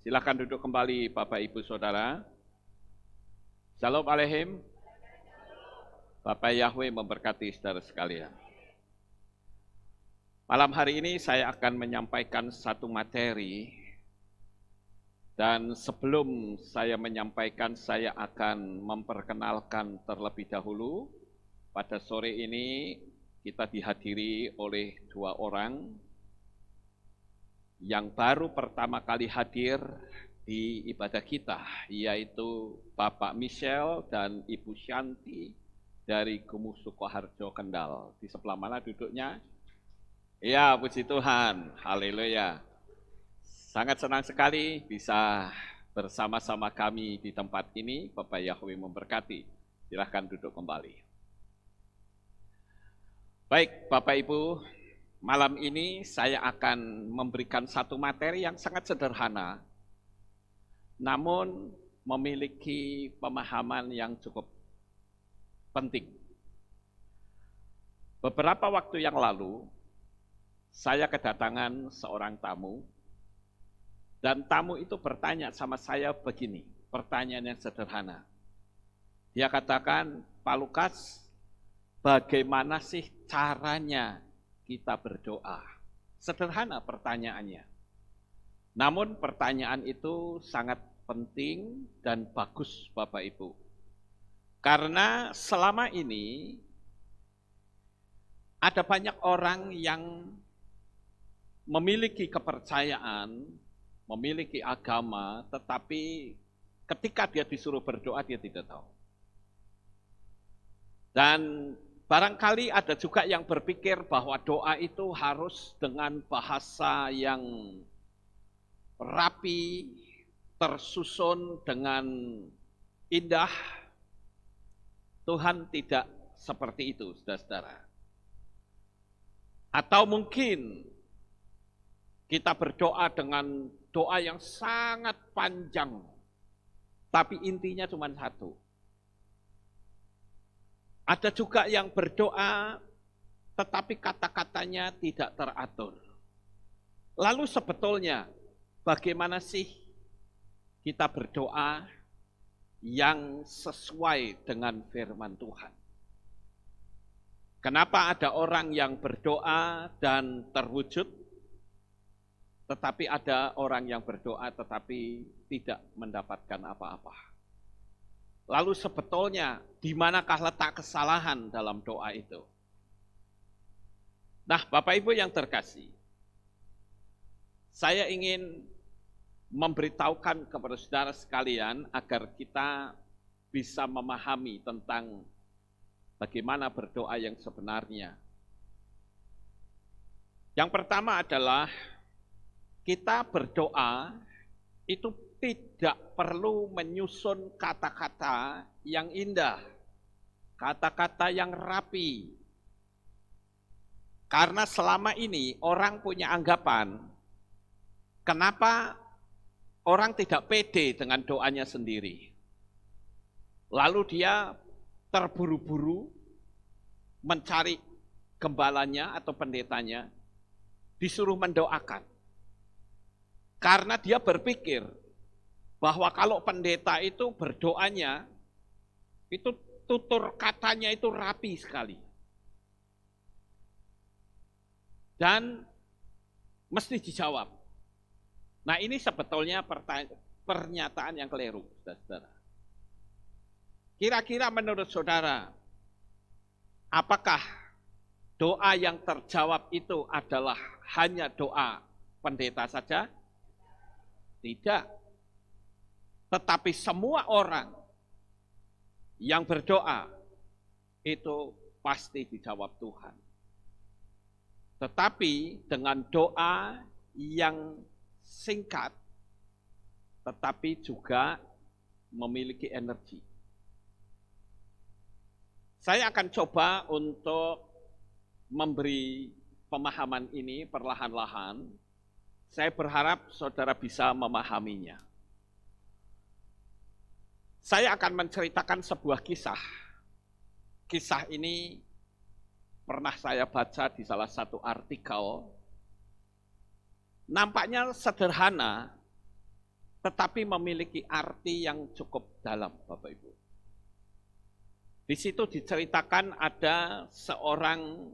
Silakan duduk kembali Bapak Ibu Saudara. Shalom Aleihim. Bapak Yahweh memberkati saudara sekalian. Malam hari ini saya akan menyampaikan satu materi. Dan sebelum saya menyampaikan, saya akan memperkenalkan terlebih dahulu. Pada sore ini kita dihadiri oleh dua orang yang baru pertama kali hadir di ibadah kita, yaitu Bapak Michelle dan Ibu Shanti dari Gumuh Sukoharjo Kendal. Di sebelah mana duduknya? Ya, puji Tuhan, haleluya. Sangat senang sekali bisa bersama-sama kami di tempat ini. Bapak Yahweh memberkati. Silahkan duduk kembali. Baik, Bapak Ibu, malam ini saya akan memberikan satu materi yang sangat sederhana, namun memiliki pemahaman yang cukup penting. Beberapa waktu yang lalu, saya kedatangan seorang tamu, dan tamu itu bertanya sama saya begini, pertanyaan yang sederhana. Dia katakan, Pak Lukas, bagaimana sih caranya kita berdoa? Sederhana pertanyaannya. Namun pertanyaan itu sangat penting dan bagus Bapak Ibu. Karena selama ini ada banyak orang yang memiliki kepercayaan, memiliki agama, tetapi ketika dia disuruh berdoa dia tidak tahu. Dan barangkali ada juga yang berpikir bahwa doa itu harus dengan bahasa yang rapi, tersusun dengan indah. Tuhan tidak seperti itu, saudara-saudara. Atau mungkin kita berdoa dengan doa yang sangat panjang, tapi intinya cuma satu. Ada juga yang berdoa, tetapi kata-katanya tidak teratur. Lalu sebetulnya, bagaimana sih kita berdoa yang sesuai dengan firman Tuhan? Kenapa ada orang yang berdoa dan terwujud, tetapi ada orang yang berdoa tetapi tidak mendapatkan apa-apa? Lalu sebetulnya di manakah letak kesalahan dalam doa itu? Nah, Bapak Ibu yang terkasih, saya ingin memberitahukan kepada saudara sekalian agar kita bisa memahami tentang bagaimana berdoa yang sebenarnya. Yang pertama adalah kita berdoa itu tidak perlu menyusun kata-kata yang indah, kata-kata yang rapi. Karena selama ini orang punya anggapan, kenapa orang tidak pede dengan doanya sendiri. Lalu dia terburu-buru mencari gembalanya atau pendetanya, disuruh mendoakan. Karena dia berpikir bahwa kalau pendeta itu berdoanya, itu tutur katanya itu rapi sekali. Dan mesti dijawab. Nah, ini sebetulnya pernyataan yang keliru, saudara. Kira-kira menurut saudara, apakah doa yang terjawab itu adalah hanya doa pendeta saja? Tidak. Tetapi semua orang yang berdoa itu pasti dijawab Tuhan. Tetapi dengan doa yang singkat, tetapi juga memiliki energi. Saya akan coba untuk memberi pemahaman ini perlahan-lahan. Saya berharap saudara bisa memahaminya. Saya akan menceritakan sebuah kisah. Kisah ini pernah saya baca di salah satu artikel. Nampaknya sederhana, tetapi memiliki arti yang cukup dalam, Bapak Ibu. Di situ diceritakan ada seorang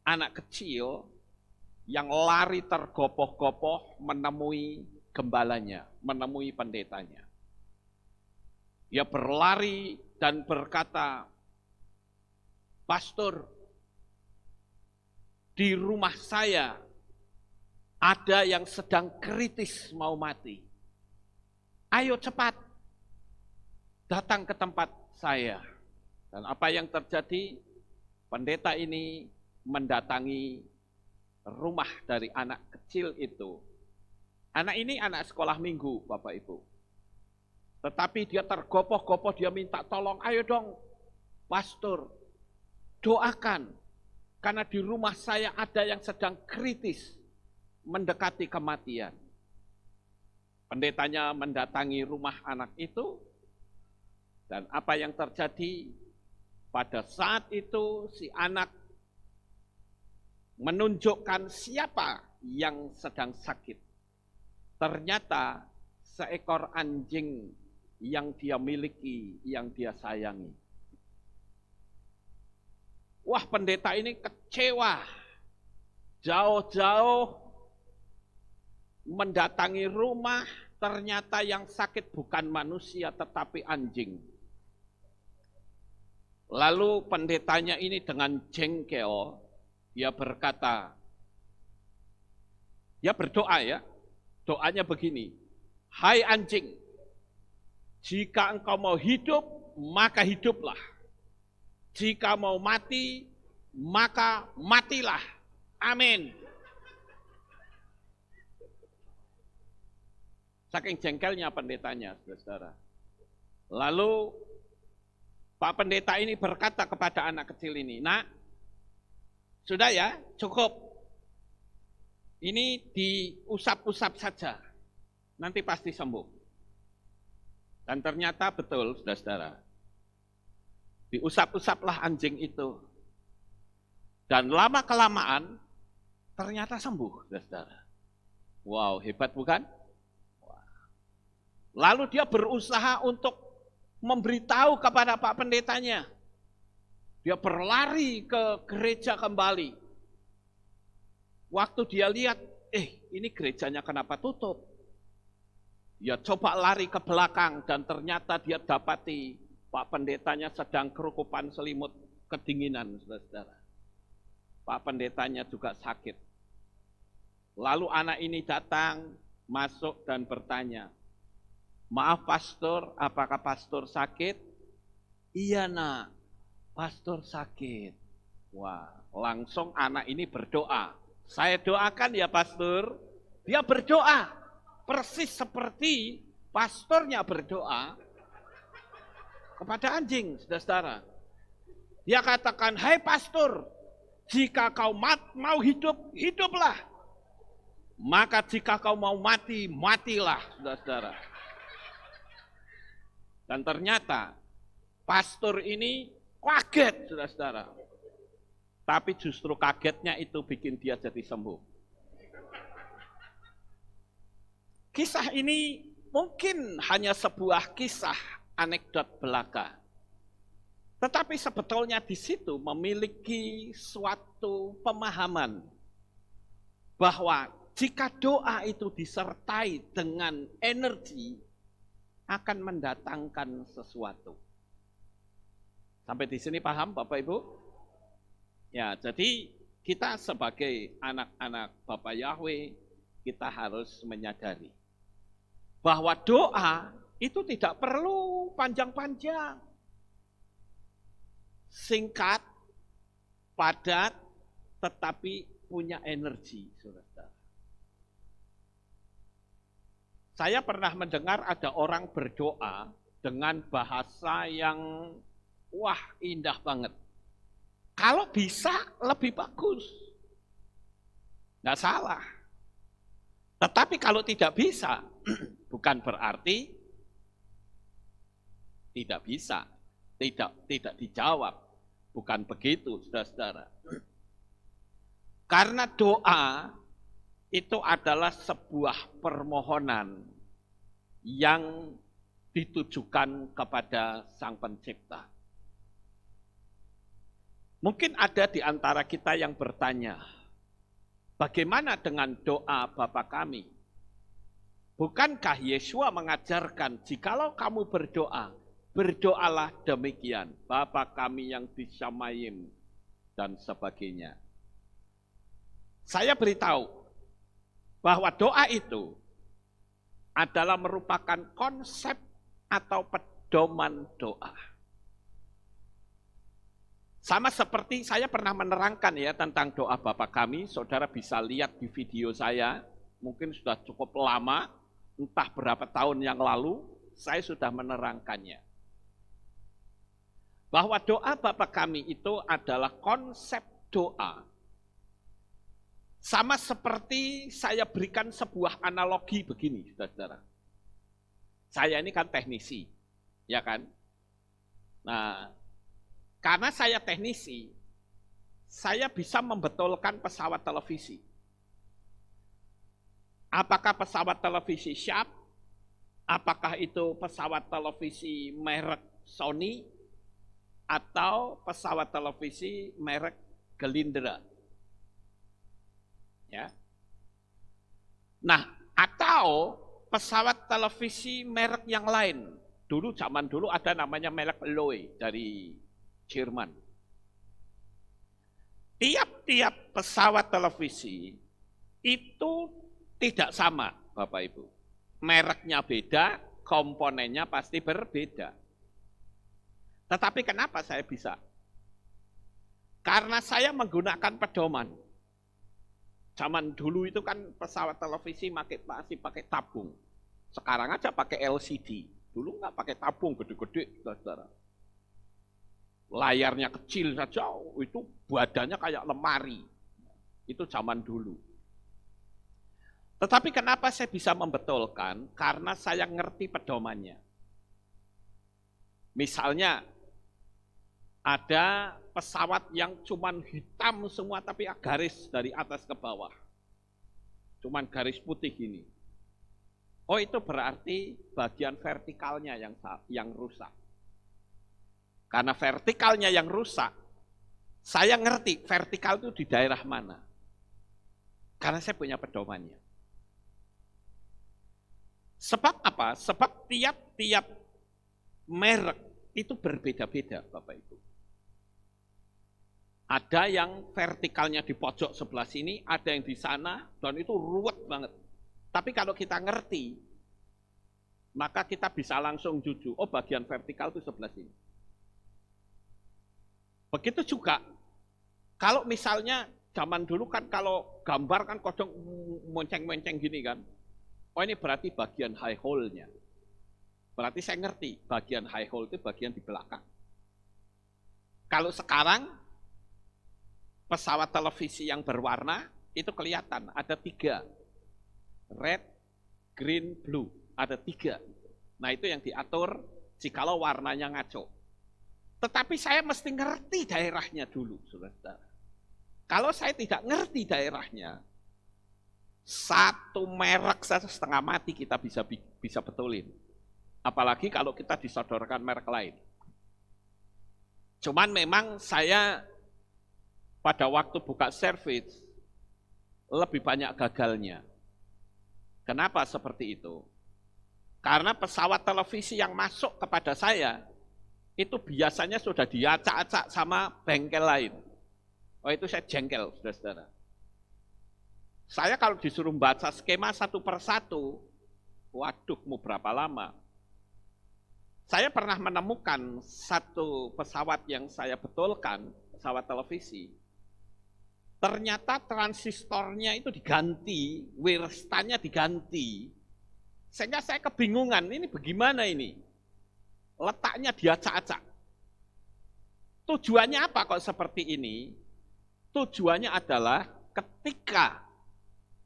anak kecil yang lari tergopoh-gopoh menemui gembalanya, menemui pendetanya. Dia berlari dan berkata, "Pastor, di rumah saya ada yang sedang kritis mau mati. Ayo cepat datang ke tempat saya." Dan apa yang terjadi? Pendeta ini mendatangi rumah dari anak kecil itu. Anak ini anak sekolah minggu, Bapak Ibu. Tetapi dia tergopoh-gopoh, dia minta tolong, "Ayo dong, pastor, doakan. Karena di rumah saya ada yang sedang kritis, mendekati kematian." Pendetanya mendatangi rumah anak itu, dan apa yang terjadi? Pada saat itu si anak menunjukkan siapa yang sedang sakit. Ternyata seekor anjing yang dia miliki, yang dia sayangi. Wah, pendeta ini kecewa. Jauh-jauh mendatangi rumah, ternyata yang sakit bukan manusia tetapi anjing. Lalu pendetanya ini dengan jengkel, dia berkata, dia berdoa ya, doanya begini, "Hai anjing, jika engkau mau hidup, maka hiduplah. Jika mau mati, maka matilah. Amin." Saking jengkelnya pendetanya, saudara. Lalu Pak pendeta ini berkata kepada anak kecil ini, "Nak, sudah ya, cukup. Ini diusap-usap saja, nanti pasti sembuh." Dan ternyata betul, saudara. Diusap-usaplah anjing itu. Dan lama-kelamaan, ternyata sembuh, saudara. Wow, hebat bukan? Lalu dia berusaha untuk memberitahu kepada Pak pendetanya. Dia berlari ke gereja kembali. Waktu dia lihat, ini gerejanya kenapa tutup? Dia coba lari ke belakang dan ternyata dia dapati Pak pendetanya sedang kerukupan selimut kedinginan, saudara. Pak pendetanya juga sakit. Lalu anak ini datang, masuk dan bertanya, "Maaf pastor, apakah pastor sakit?" "Iya nak, pastor sakit." Wah, langsung anak ini berdoa. "Saya doakan ya pastor." Dia berdoa, persis seperti pastornya berdoa kepada anjing, saudara. Dia katakan, "Hai pastor, jika kau mau hidup, hiduplah. Maka jika kau mau mati, matilah." Saudara. Dan ternyata pastor ini kaget, saudara. Tapi justru kagetnya itu bikin dia jadi sembuh. Kisah ini mungkin hanya sebuah kisah anekdot belaka. Tetapi sebetulnya di situ memiliki suatu pemahaman bahwa jika doa itu disertai dengan energi, akan mendatangkan sesuatu. Sampai di sini paham Bapak Ibu? Ya, jadi kita sebagai anak-anak Bapak Yahweh, kita harus menyadari bahwa doa itu tidak perlu panjang-panjang. Singkat, padat, tetapi punya energi, saudara. Saya pernah mendengar ada orang berdoa dengan bahasa yang indah banget. Kalau bisa lebih bagus. Nggak salah. Tetapi kalau tidak bisa, bukan berarti tidak bisa. Tidak dijawab. Bukan begitu, saudara-saudara. Karena doa itu adalah sebuah permohonan yang ditujukan kepada Sang Pencipta. Mungkin ada di antara kita yang bertanya, bagaimana dengan doa Bapa kami? Bukankah Yesua mengajarkan, jikalau kamu berdoa, berdoalah demikian, Bapa kami yang di Syamayim, dan sebagainya. Saya beritahu bahwa doa itu adalah merupakan konsep atau pedoman doa. Sama seperti saya pernah menerangkan ya tentang doa Bapa kami, saudara bisa lihat di video saya, mungkin sudah cukup lama, entah berapa tahun yang lalu, saya sudah menerangkannya. Bahwa doa Bapa kami itu adalah konsep doa. Sama seperti saya berikan sebuah analogi begini, saudara. Saya ini kan teknisi, ya kan? Nah, karena saya teknisi, saya bisa membetulkan pesawat televisi. Apakah pesawat televisi Sharp? Apakah itu pesawat televisi merek Sony? Atau pesawat televisi merek Gelindra? Ya. Nah, atau pesawat televisi merek yang lain. Dulu zaman dulu ada namanya merek Loe dari Jerman. Tiap-tiap pesawat televisi itu tidak sama, Bapak Ibu. Mereknya beda, komponennya pasti berbeda. Tetapi kenapa saya bisa? Karena saya menggunakan pedoman. Zaman dulu itu kan pesawat televisi masih pakai tabung. Sekarang aja pakai LCD. Dulu nggak pakai tabung gede-gede, saudara. Layarnya kecil saja, itu badannya kayak lemari. Itu zaman dulu. Tetapi kenapa saya bisa membetulkan? Karena saya ngerti pedomannya. Misalnya, ada pesawat yang cuman hitam semua tapi garis dari atas ke bawah. Cuman garis putih ini. Oh, itu berarti bagian vertikalnya yang rusak. Karena vertikalnya yang rusak, saya ngerti vertikal itu di daerah mana. Karena saya punya pedomannya. Sebab apa? Sebab tiap-tiap merek itu berbeda-beda, Bapak Ibu. Ada yang vertikalnya di pojok sebelah sini, ada yang di sana, dan itu ruwet banget. Tapi kalau kita ngerti, maka kita bisa langsung jujur, oh bagian vertikal itu sebelah sini. Begitu juga, kalau misalnya zaman dulu kan kalau gambar kan kodong monceng-monceng gini kan, oh ini berarti bagian high hole-nya. Berarti saya ngerti, bagian high hole itu bagian di belakang. Kalau sekarang, pesawat televisi yang berwarna, itu kelihatan, ada 3. Red, green, blue, ada 3. Nah itu yang diatur jikalau warnanya ngaco. Tetapi saya mesti ngerti daerahnya dulu, saudara. Kalau saya tidak ngerti daerahnya, satu merek saja setengah mati kita bisa betulin. Apalagi kalau kita disodorkan merek lain. Cuman memang saya pada waktu buka servis lebih banyak gagalnya. Kenapa seperti itu? Karena pesawat televisi yang masuk kepada saya itu biasanya sudah diacak-acak sama bengkel lain. Oh itu saya jengkel, saudara-saudara. Saya kalau disuruh baca skema satu persatu, waduh mau berapa lama? Saya pernah menemukan satu pesawat yang saya betulkan, pesawat televisi. Ternyata transistornya itu diganti, wirstanya diganti. Sehingga saya kebingungan, ini bagaimana ini? Letaknya diacak-acak. Tujuannya apa kok seperti ini? Tujuannya adalah ketika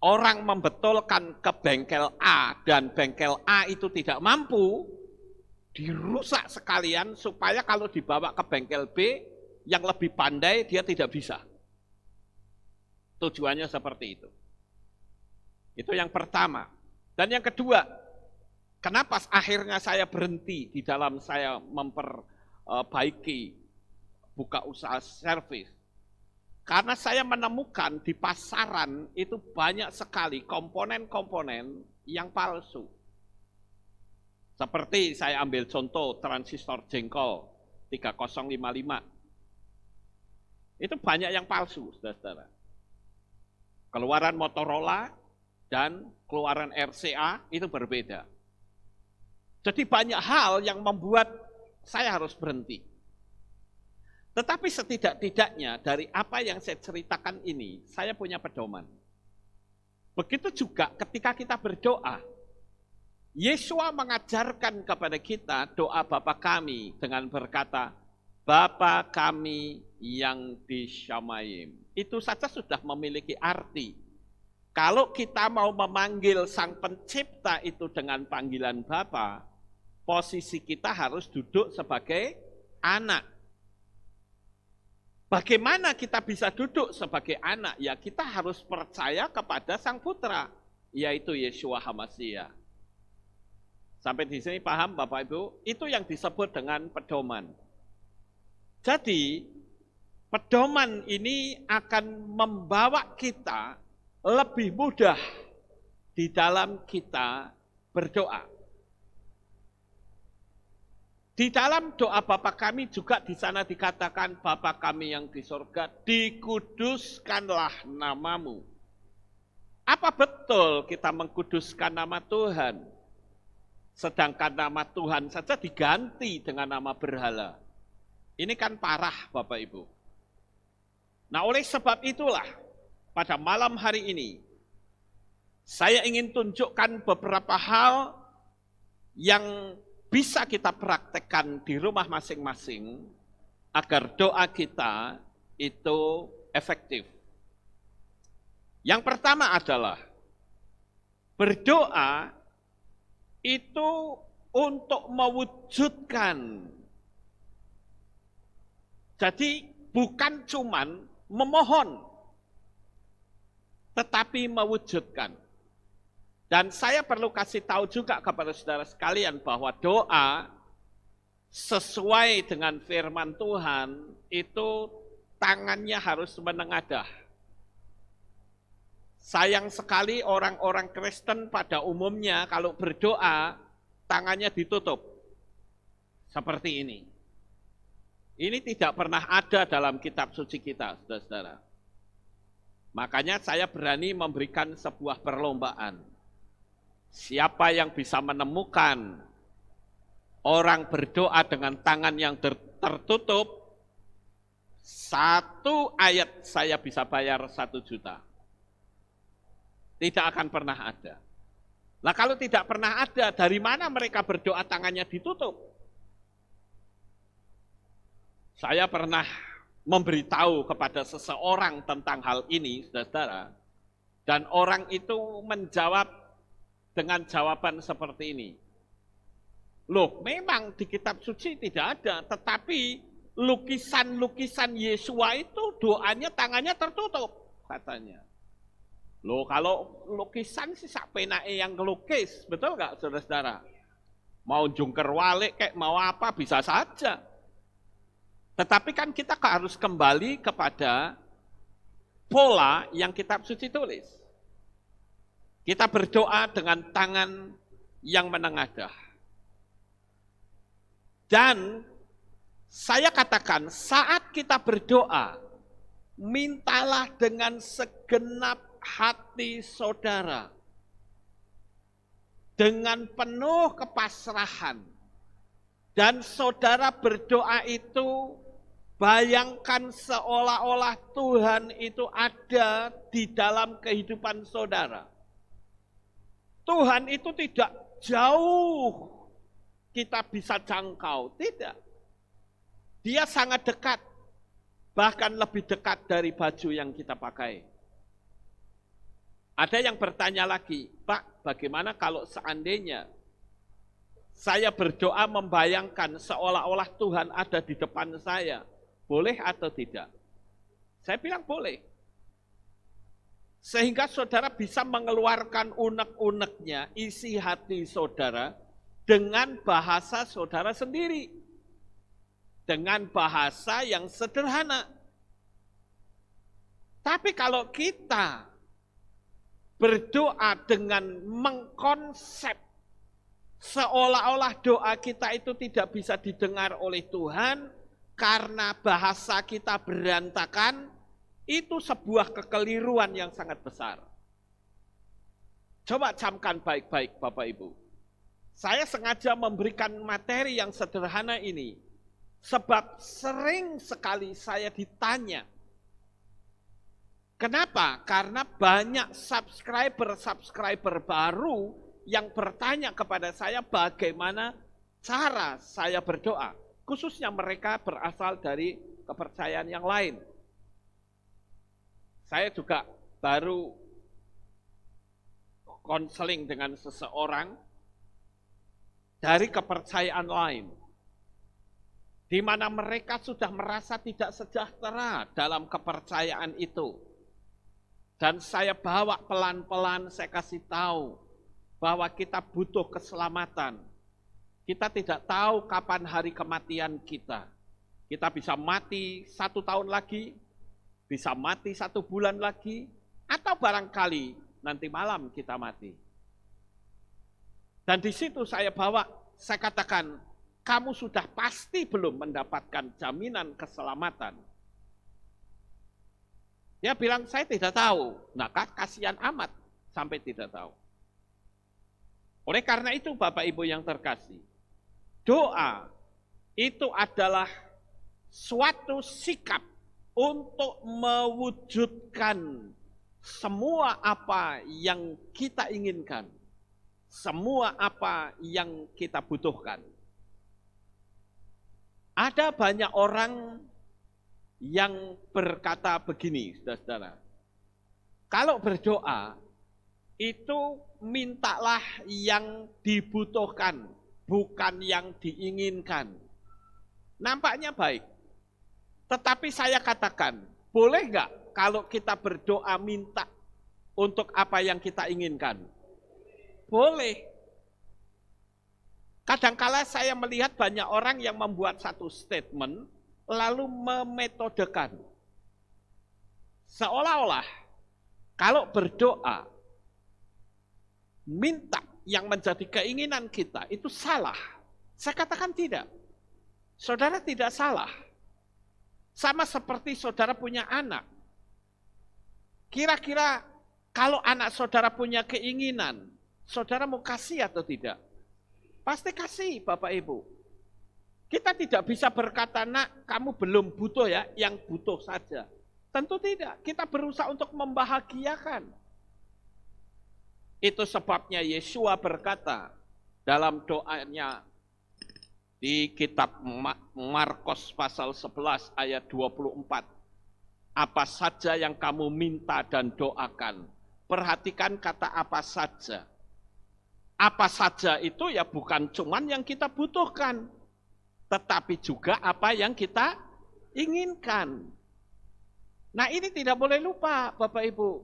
orang membetulkan ke bengkel A dan bengkel A itu tidak mampu, dirusak sekalian supaya kalau dibawa ke bengkel B yang lebih pandai dia tidak bisa. Tujuannya seperti itu. Itu yang pertama. Dan yang kedua, Kenapa akhirnya saya berhenti di dalam saya memperbaiki buka usaha servis? Karena saya menemukan di pasaran itu banyak sekali komponen-komponen yang palsu. Seperti saya ambil contoh transistor jengkol 3055. Itu banyak yang palsu, saudara-saudara. Keluaran Motorola dan keluaran RCA itu berbeda. Jadi banyak hal yang membuat saya harus berhenti. Tetapi setidak-tidaknya dari apa yang saya ceritakan ini, saya punya pedoman. Begitu juga ketika kita berdoa, Yesua mengajarkan kepada kita doa Bapa kami dengan berkata, Bapa kami yang di Syamayim. Itu saja sudah memiliki arti. Kalau kita mau memanggil Sang Pencipta itu dengan panggilan Bapa, posisi kita harus duduk sebagai anak. Bagaimana kita bisa duduk sebagai anak? Ya kita harus percaya kepada Sang Putra, yaitu Yeshua HaMashiach. Sampai di sini paham Bapak Ibu? Itu yang disebut dengan pedoman. Jadi, pedoman ini akan membawa kita lebih mudah di dalam kita berdoa. Di dalam doa Bapa kami juga di sana dikatakan, Bapa kami yang di surga, dikuduskanlah namamu. Apa betul kita mengkuduskan nama Tuhan? Sedangkan nama Tuhan saja diganti dengan nama berhala. Ini kan parah Bapak Ibu. Nah oleh sebab itulah, pada malam hari ini, saya ingin tunjukkan beberapa hal yang bisa kita praktekkan di rumah masing-masing agar doa kita itu efektif. Yang pertama adalah berdoa itu untuk mewujudkan. Jadi bukan cuman memohon, tetapi mewujudkan. Dan saya perlu kasih tahu juga kepada saudara sekalian bahwa doa sesuai dengan firman Tuhan itu tangannya harus menengadah. Sayang sekali orang-orang Kristen pada umumnya kalau berdoa tangannya ditutup. Seperti ini. Ini tidak pernah ada dalam kitab suci kita, saudara-saudara. Makanya saya berani memberikan sebuah perlombaan. Siapa yang bisa menemukan orang berdoa dengan tangan yang tertutup, 1 ayat saya bisa bayar 1 juta. Tidak akan pernah ada. Nah kalau tidak pernah ada, dari mana mereka berdoa tangannya ditutup? Saya pernah memberitahu kepada seseorang tentang hal ini, saudara-saudara, dan orang itu menjawab dengan jawaban seperti ini. Loh, memang di kitab suci tidak ada, tetapi lukisan-lukisan Yesua itu doanya tangannya tertutup, katanya. Loh, kalau lukisan sih sak penake yang ngelukis, betul nggak saudara-saudara? Mau jungker walik kayak mau apa bisa saja. Tetapi kan kita harus kembali kepada pola yang kitab suci tulis. Kita berdoa dengan tangan yang menengadah. Dan saya katakan saat kita berdoa, mintalah dengan segenap hati saudara. Dengan penuh kepasrahan. Dan saudara berdoa itu bayangkan seolah-olah Tuhan itu ada di dalam kehidupan saudara. Tuhan itu tidak jauh kita bisa jangkau, tidak. Dia sangat dekat, bahkan lebih dekat dari baju yang kita pakai. Ada yang bertanya lagi, Pak, bagaimana kalau seandainya saya berdoa membayangkan seolah-olah Tuhan ada di depan saya, boleh atau tidak? Saya bilang boleh. Sehingga saudara bisa mengeluarkan unek-uneknya, isi hati saudara, dengan bahasa saudara sendiri, dengan bahasa yang sederhana. Tapi kalau kita berdoa dengan mengkonsep seolah-olah doa kita itu tidak bisa didengar oleh Tuhan karena bahasa kita berantakan, itu sebuah kekeliruan yang sangat besar. Coba camkan baik-baik Bapak Ibu. Saya sengaja memberikan materi yang sederhana ini, sebab sering sekali saya ditanya. Kenapa? Karena banyak subscriber baru yang bertanya kepada saya bagaimana cara saya berdoa. Khususnya mereka berasal dari kepercayaan yang lain. Saya juga baru konseling dengan seseorang dari kepercayaan lain, di mana mereka sudah merasa tidak sejahtera dalam kepercayaan itu. Dan saya bawa pelan-pelan, saya kasih tahu bahwa kita butuh keselamatan. Kita tidak tahu kapan hari kematian kita. Kita bisa mati 1 tahun lagi, bisa mati 1 bulan lagi, atau barangkali nanti malam kita mati. Dan di situ saya bawa, saya katakan, kamu sudah pasti belum mendapatkan jaminan keselamatan. Dia bilang, saya tidak tahu. Nah, kasihan amat sampai tidak tahu. Oleh karena itu, Bapak Ibu yang terkasih, doa itu adalah suatu sikap untuk mewujudkan semua apa yang kita inginkan, semua apa yang kita butuhkan. Ada banyak orang yang berkata begini, saudara-saudara, kalau berdoa itu mintalah yang dibutuhkan, bukan yang diinginkan. Nampaknya baik, tetapi saya katakan, boleh nggak kalau kita berdoa minta untuk apa yang kita inginkan? Boleh. Kadangkala saya melihat banyak orang yang membuat satu statement, lalu memetodekan. Seolah-olah kalau berdoa, minta yang menjadi keinginan kita, itu salah. Saya katakan tidak. Saudara tidak salah. Sama seperti saudara punya anak. Kira-kira kalau anak saudara punya keinginan, saudara mau kasih atau tidak? Pasti kasih, Bapak Ibu. Kita tidak bisa berkata, nak, kamu belum butuh ya, yang butuh saja. Tentu tidak, kita berusaha untuk membahagiakan. Itu sebabnya Yesua berkata dalam doanya di kitab Markus pasal 11 ayat 24. Apa saja yang kamu minta dan doakan. Perhatikan kata apa saja. Apa saja itu ya bukan cuman yang kita butuhkan, tetapi juga apa yang kita inginkan. Nah, ini tidak boleh lupa, Bapak Ibu.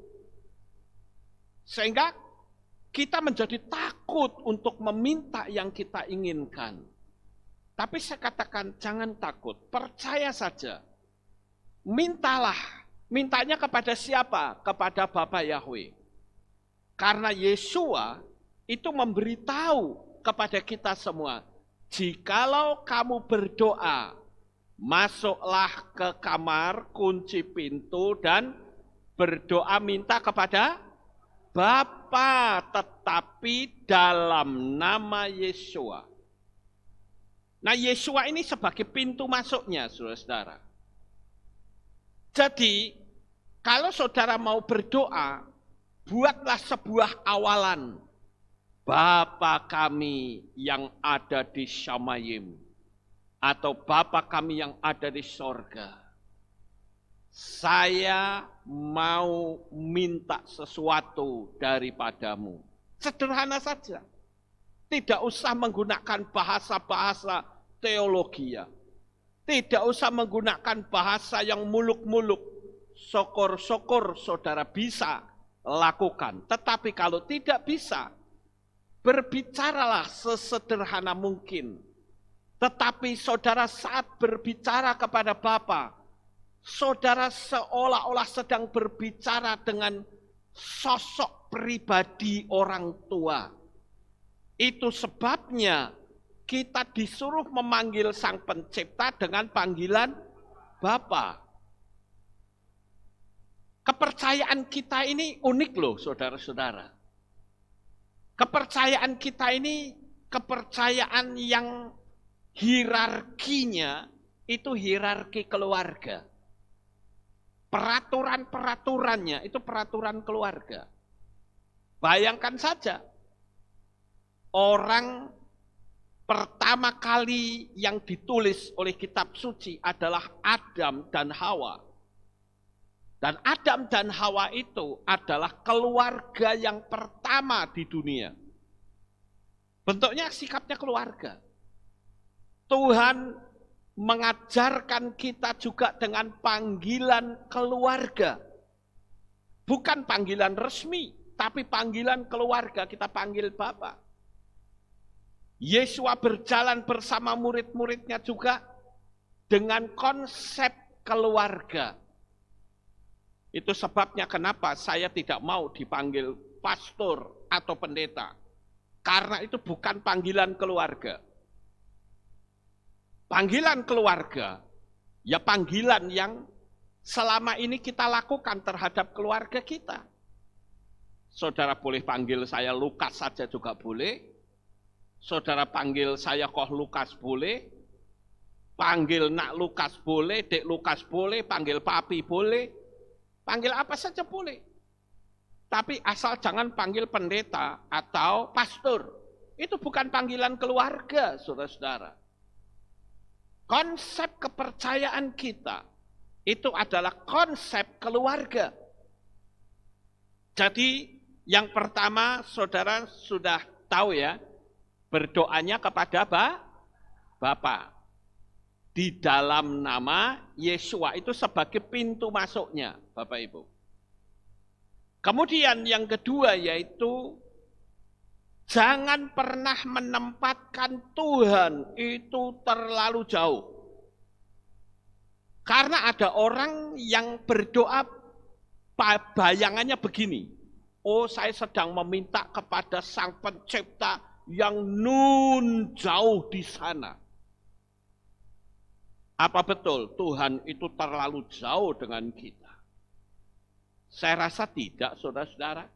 Sehingga kita menjadi takut untuk meminta yang kita inginkan. Tapi saya katakan jangan takut, percaya saja. Mintalah. Mintanya kepada siapa? Kepada Bapa Yahweh. Karena Yesua itu memberitahu kepada kita semua, jikalau kamu berdoa, masuklah ke kamar, kunci pintu, dan berdoa minta kepada Bapa, tetapi dalam nama Yesua. Nah, Yesua ini sebagai pintu masuknya, saudara-saudara. Jadi, kalau saudara mau berdoa, buatlah sebuah awalan. Bapa kami yang ada di Syamayim, atau Bapa kami yang ada di sorga, saya mau minta sesuatu daripadamu. Sederhana saja. Tidak usah menggunakan bahasa-bahasa teologi. Tidak usah menggunakan bahasa yang muluk-muluk. Syukur-syukur saudara bisa lakukan. Tetapi kalau tidak bisa, berbicaralah sesederhana mungkin. Tetapi saudara saat berbicara kepada Bapa, saudara seolah-olah sedang berbicara dengan sosok pribadi orang tua. Itu sebabnya kita disuruh memanggil Sang Pencipta dengan panggilan Bapa. Kepercayaan kita ini unik loh, saudara-saudara. Kepercayaan kita ini kepercayaan yang hierarkinya itu hierarki keluarga. Peraturan-peraturannya itu peraturan keluarga. Bayangkan saja, orang pertama kali yang ditulis oleh kitab suci adalah Adam dan Hawa. Dan Adam dan Hawa itu adalah keluarga yang pertama di dunia. Bentuknya sikapnya keluarga. Tuhan mengajarkan kita juga dengan panggilan keluarga. Bukan panggilan resmi, tapi panggilan keluarga, kita panggil Bapa. Yesus berjalan bersama murid-muridnya juga dengan konsep keluarga. Itu sebabnya kenapa saya tidak mau dipanggil pastor atau pendeta. Karena itu bukan panggilan keluarga. Panggilan keluarga, ya panggilan yang selama ini kita lakukan terhadap keluarga kita. Saudara boleh panggil saya Lukas saja juga boleh. Saudara panggil saya Koh Lukas boleh. Panggil Nak Lukas boleh, Dek Lukas boleh, panggil Papi boleh. Panggil apa saja boleh. Tapi asal jangan panggil pendeta atau pastor. Itu bukan panggilan keluarga, saudara-saudara. Konsep kepercayaan kita itu adalah konsep keluarga. Jadi yang pertama saudara sudah tahu ya, berdoanya kepada Bapa. Di dalam nama Yesua itu sebagai pintu masuknya, Bapak Ibu. Kemudian yang kedua yaitu jangan pernah menempatkan Tuhan itu terlalu jauh. Karena ada orang yang berdoa bayangannya begini. Oh, saya sedang meminta kepada Sang Pencipta yang nun jauh di sana. Apa betul Tuhan itu terlalu jauh dengan kita? Saya rasa tidak, saudara-saudara.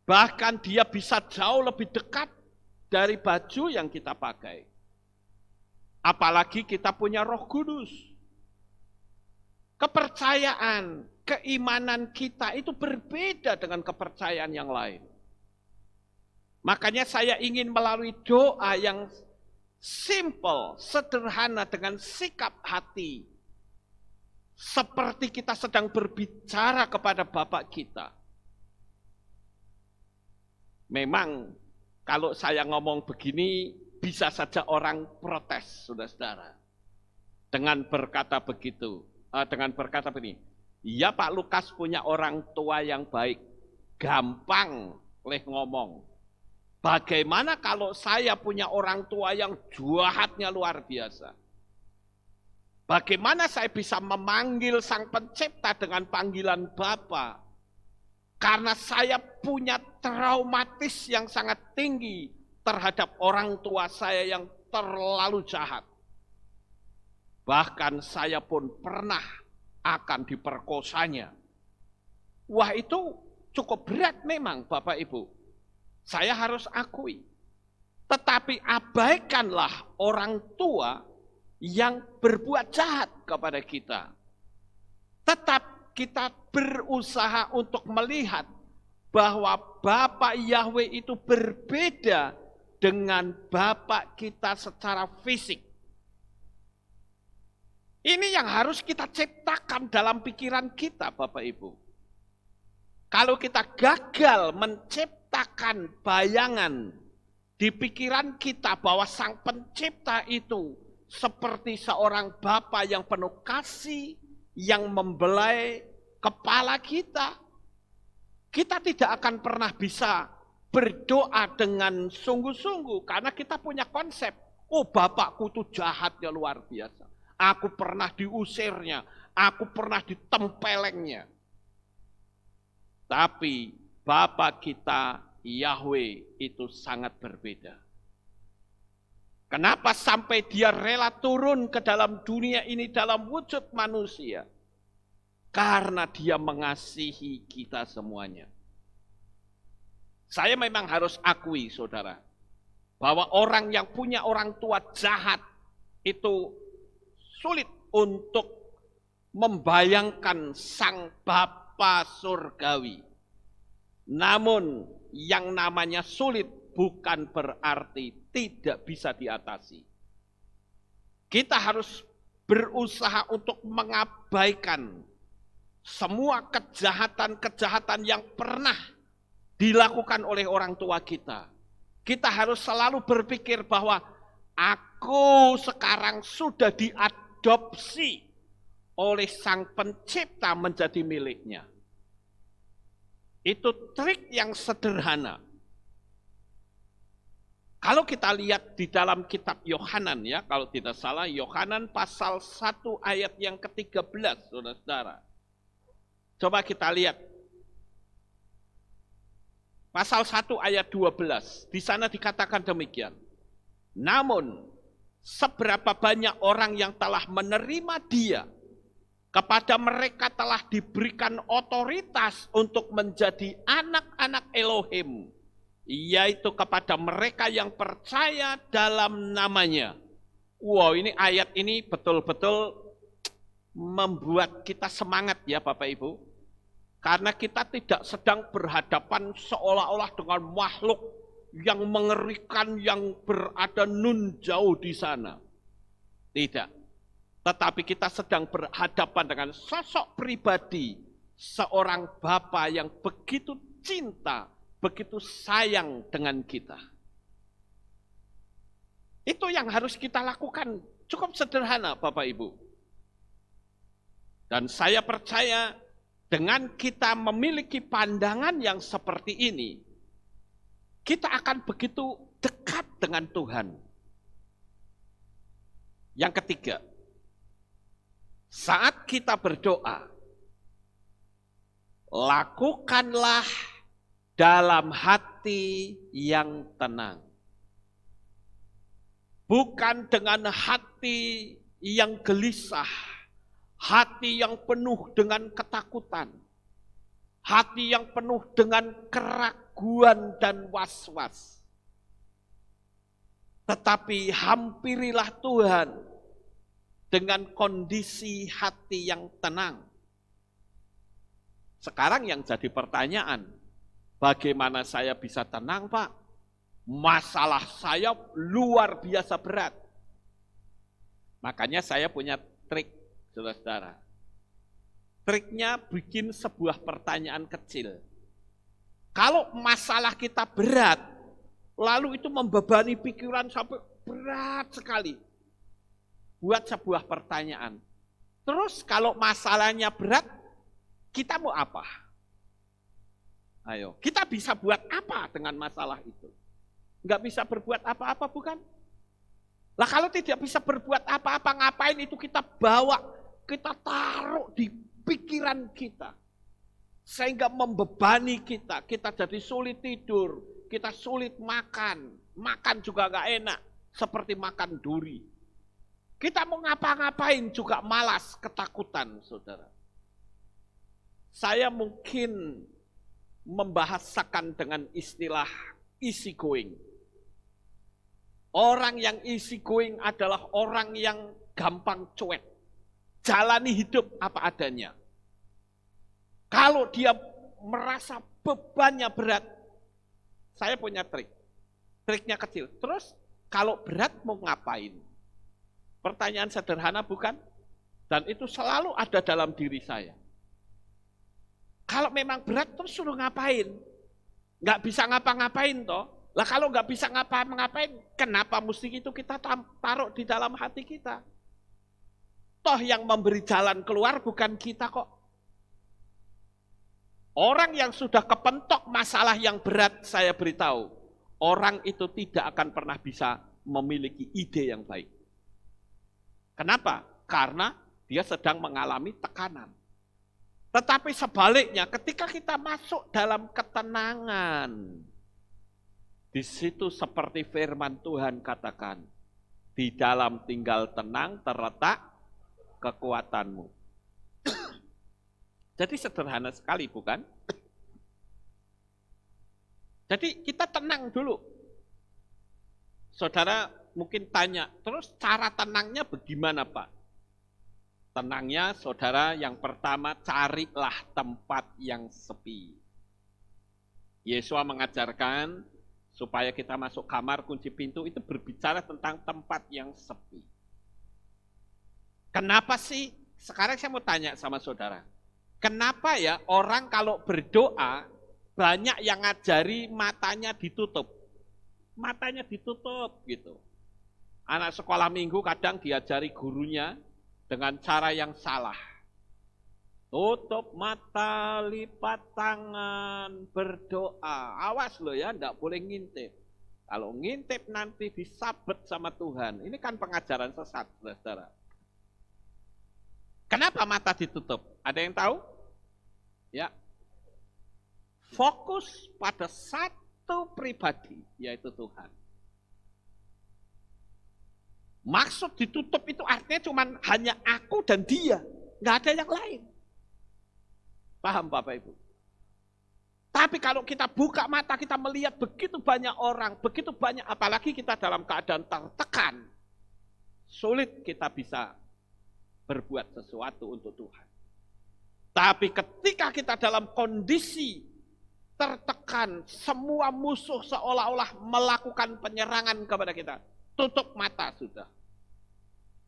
Bahkan dia bisa jauh lebih dekat dari baju yang kita pakai. Apalagi kita punya Roh Kudus. Kepercayaan, keimanan kita itu berbeda dengan kepercayaan yang lain. Makanya saya ingin melalui doa yang simple, sederhana dengan sikap hati. Seperti kita sedang berbicara kepada Bapak kita. Memang kalau saya ngomong begini, bisa saja orang protes, saudara-saudara. Dengan berkata begitu, dengan berkata begini, iya Pak Lukas punya orang tua yang baik, gampang leh ngomong. Bagaimana kalau saya punya orang tua yang jahatnya luar biasa? Bagaimana saya bisa memanggil Sang Pencipta dengan panggilan Bapa? Karena saya punya traumatis yang sangat tinggi terhadap orang tua saya yang terlalu jahat. Bahkan saya pun pernah akan diperkosanya. Wah, itu cukup berat memang Bapak Ibu. Saya harus akui. Tetapi abaikanlah orang tua yang berbuat jahat kepada kita. Tetap kita berusaha untuk melihat bahwa Bapa Yahweh itu berbeda dengan Bapa kita secara fisik. Ini yang harus kita ciptakan dalam pikiran kita, Bapak Ibu. Kalau kita gagal menciptakan bayangan di pikiran kita bahwa Sang Pencipta itu seperti seorang Bapa yang penuh kasih, yang membelai kepala kita, kita tidak akan pernah bisa berdoa dengan sungguh-sungguh karena kita punya konsep, oh bapakku tuh jahatnya luar biasa. Aku pernah diusirnya, aku pernah ditempelengnya. Tapi Bapa kita Yahweh itu sangat berbeda. Kenapa sampai dia rela turun ke dalam dunia ini dalam wujud manusia? Karena dia mengasihi kita semuanya. Saya memang harus akui, saudara, bahwa orang yang punya orang tua jahat itu sulit untuk membayangkan sang Bapa surgawi. Namun yang namanya sulit bukan berarti tidak bisa diatasi. Kita harus berusaha untuk mengabaikan semua kejahatan-kejahatan yang pernah dilakukan oleh orang tua kita. Kita harus selalu berpikir bahwa aku sekarang sudah diadopsi oleh Sang Pencipta menjadi miliknya. Itu trik yang sederhana. Kalau kita lihat di dalam kitab Yohanan ya, kalau tidak salah Yohanan pasal 1 ayat yang ke-13, saudara-saudara. Coba kita lihat. Pasal 1 ayat 12, di sana dikatakan demikian. Namun, seberapa banyak orang yang telah menerima dia, kepada mereka telah diberikan otoritas untuk menjadi anak-anak Elohim, yaitu kepada mereka yang percaya dalam namanya. Wow, ini ayat ini betul-betul membuat kita semangat ya Bapak Ibu. Karena kita tidak sedang berhadapan seolah-olah dengan makhluk yang mengerikan, yang berada nun jauh di sana. Tidak. Tetapi kita sedang berhadapan dengan sosok pribadi, seorang Bapa yang begitu cinta, begitu sayang dengan kita. Itu yang harus kita lakukan, cukup sederhana Bapak Ibu. Dan saya percaya dengan kita memiliki pandangan yang seperti ini, kita akan begitu dekat dengan Tuhan. Yang ketiga, saat kita berdoa, lakukanlah dalam hati yang tenang. Bukan dengan hati yang gelisah, hati yang penuh dengan ketakutan, hati yang penuh dengan keraguan dan was-was. Tetapi hampirilah Tuhan dengan kondisi hati yang tenang. Sekarang yang jadi pertanyaan, bagaimana saya bisa tenang, Pak? Masalah saya luar biasa berat. Makanya saya punya trik, saudara-saudara. Triknya bikin sebuah pertanyaan kecil. Kalau masalah kita berat, lalu itu membebani pikiran sampai berat sekali. Buat sebuah pertanyaan. Terus kalau masalahnya berat, kita mau apa? Ayo, kita bisa buat apa dengan masalah itu? Enggak bisa berbuat apa-apa, bukan? Lah kalau tidak bisa berbuat apa-apa, ngapain itu kita bawa, kita taruh di pikiran kita. Sehingga membebani kita, kita jadi sulit tidur, kita sulit makan, makan juga gak enak, seperti makan duri. Kita mau ngapa-ngapain juga malas, ketakutan, saudara. Saya mungkin membahasakan dengan istilah easy going. Orang yang easy going adalah orang yang gampang cuek. Jalani hidup apa adanya. Kalau dia merasa bebannya berat, saya punya trik. Triknya kecil. Terus kalau berat mau ngapain? Pertanyaan sederhana bukan? Dan itu selalu ada dalam diri saya. Kalau memang berat terus suruh ngapain? Nggak bisa ngapa-ngapain toh. Lah kalau nggak bisa ngapa-ngapain, kenapa mesti itu kita taruh di dalam hati kita? Toh yang memberi jalan keluar bukan kita kok. Orang yang sudah kepentok masalah yang berat, saya beritahu, orang itu tidak akan pernah bisa memiliki ide yang baik. Kenapa? Karena dia sedang mengalami tekanan. Tetapi sebaliknya, ketika kita masuk dalam ketenangan, di situ seperti firman Tuhan katakan, di dalam tinggal tenang terletak kekuatanmu. Jadi sederhana sekali, bukan? Jadi kita tenang dulu. Saudara mungkin tanya, terus cara tenangnya bagaimana, Pak? Tenangnya, saudara, yang pertama, carilah tempat yang sepi. Yesus mengajarkan supaya kita masuk kamar, kunci pintu, itu berbicara tentang tempat yang sepi. Kenapa sih? Sekarang saya mau tanya sama saudara. Kenapa ya orang kalau berdoa, banyak yang ngajari matanya ditutup. Matanya ditutup gitu. Anak sekolah minggu kadang diajari gurunya dengan cara yang salah. Tutup mata, lipat tangan, berdoa. Awas loh ya, enggak boleh ngintip. Kalau ngintip nanti disabet sama Tuhan. Ini kan pengajaran sesat, saudara. Kenapa mata ditutup? Ada yang tahu? Ya, fokus pada satu pribadi, yaitu Tuhan. Maksud ditutup itu artinya cuma hanya aku dan dia, nggak ada yang lain. Paham Bapak Ibu? Tapi kalau kita buka mata, kita melihat begitu banyak orang, begitu banyak, apalagi kita dalam keadaan tertekan, sulit kita bisa berbuat sesuatu untuk Tuhan. Tapi ketika kita dalam kondisi tertekan, semua musuh seolah-olah melakukan penyerangan kepada kita. Tutup mata sudah.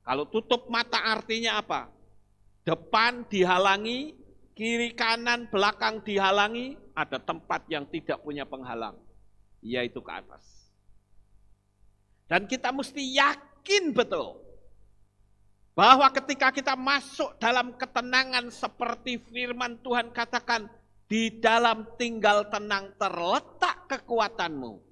Kalau tutup mata artinya apa? Depan dihalangi, kiri kanan belakang dihalangi, ada tempat yang tidak punya penghalang, yaitu ke atas. Dan kita mesti yakin betul bahwa ketika kita masuk dalam ketenangan seperti firman Tuhan katakan, di dalam tinggal tenang terletak kekuatanmu.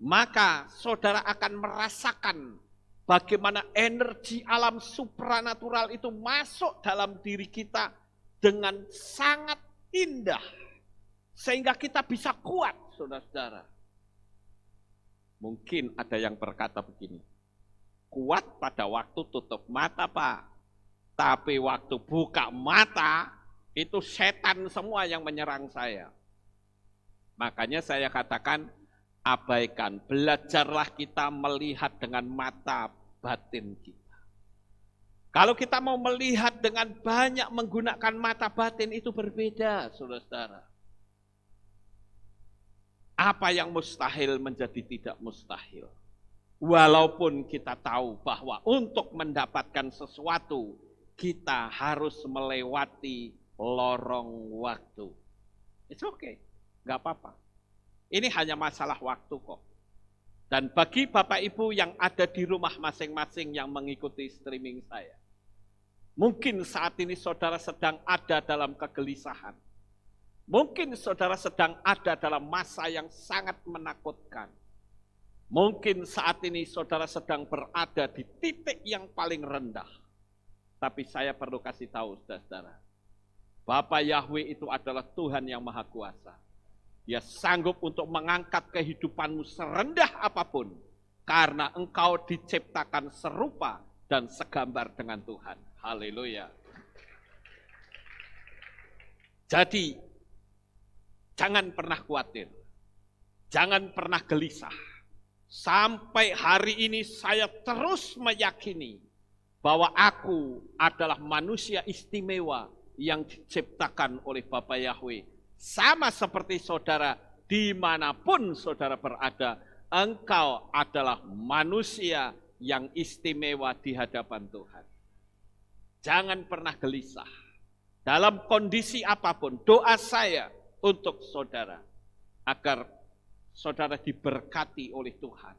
Maka saudara akan merasakan bagaimana energi alam supranatural itu masuk dalam diri kita dengan sangat indah. Sehingga kita bisa kuat, saudara-saudara. Mungkin ada yang berkata begini, kuat pada waktu tutup mata, Pak. Tapi waktu buka mata, itu setan semua yang menyerang saya. Makanya saya katakan, abaikan, belajarlah kita melihat dengan mata batin kita. Kalau kita mau melihat dengan banyak menggunakan mata batin, itu berbeda, saudara-saudara. Apa yang mustahil menjadi tidak mustahil. Walaupun kita tahu bahwa untuk mendapatkan sesuatu, kita harus melewati lorong waktu. It's okay, nggak apa-apa. Ini hanya masalah waktu kok. Dan bagi Bapak Ibu yang ada di rumah masing-masing yang mengikuti streaming saya, mungkin saat ini saudara sedang ada dalam kegelisahan. Mungkin saudara sedang ada dalam masa yang sangat menakutkan. Mungkin saat ini saudara sedang berada di titik yang paling rendah. Tapi saya perlu kasih tahu saudara, Bapa Yahweh itu adalah Tuhan yang Maha Kuasa. Dia sanggup untuk mengangkat kehidupanmu serendah apapun. Karena engkau diciptakan serupa dan segambar dengan Tuhan. Haleluya. Jadi, jangan pernah khawatir. Jangan pernah gelisah. Sampai hari ini saya terus meyakini bahwa aku adalah manusia istimewa yang diciptakan oleh Bapa Yahweh. Sama seperti saudara, dimanapun saudara berada, engkau adalah manusia yang istimewa di hadapan Tuhan. Jangan pernah gelisah. Dalam kondisi apapun, doa saya untuk saudara, agar saudara diberkati oleh Tuhan.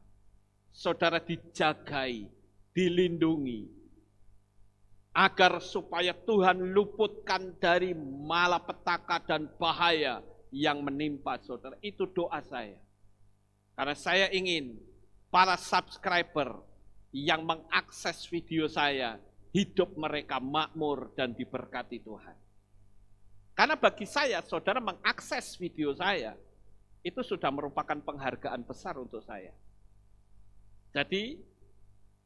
Saudara dijagai, dilindungi. agar supaya Tuhan luputkan dari malapetaka dan bahaya yang menimpa saudara. Itu doa saya. Karena saya ingin para subscriber yang mengakses video saya, hidup mereka makmur dan diberkati Tuhan. Karena bagi saya, saudara mengakses video saya, itu sudah merupakan penghargaan besar untuk saya. Jadi,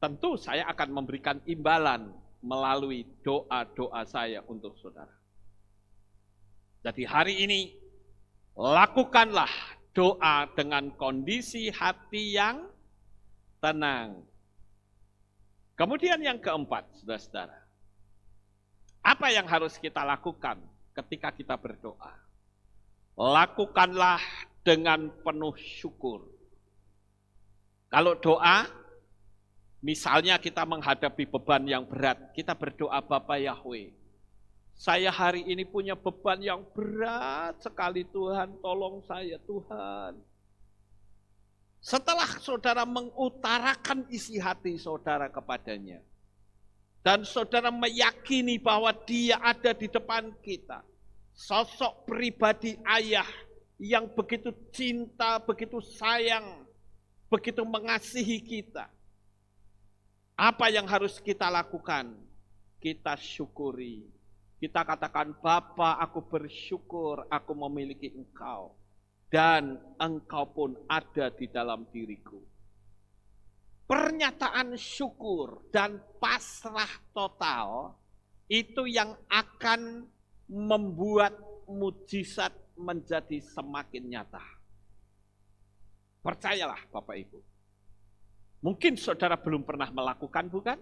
tentu saya akan memberikan imbalan melalui doa-doa saya untuk saudara. Jadi hari ini, lakukanlah doa dengan kondisi hati yang tenang. Kemudian yang keempat, saudara-saudara. Apa yang harus kita lakukan ketika kita berdoa? Lakukanlah dengan penuh syukur. Kalau doa, misalnya kita menghadapi beban yang berat, kita berdoa, Bapa Yahweh, saya hari ini punya beban yang berat sekali Tuhan, tolong saya Tuhan. Setelah saudara mengutarakan isi hati saudara kepadanya, dan saudara meyakini bahwa dia ada di depan kita, sosok pribadi ayah yang begitu cinta, begitu sayang, begitu mengasihi kita. Apa yang harus kita lakukan? Kita syukuri. Kita katakan, Bapa, aku bersyukur aku memiliki Engkau. Dan Engkau pun ada di dalam diriku. Pernyataan syukur dan pasrah total, itu yang akan membuat mujizat menjadi semakin nyata. Percayalah Bapak Ibu. Mungkin saudara belum pernah melakukan, bukan?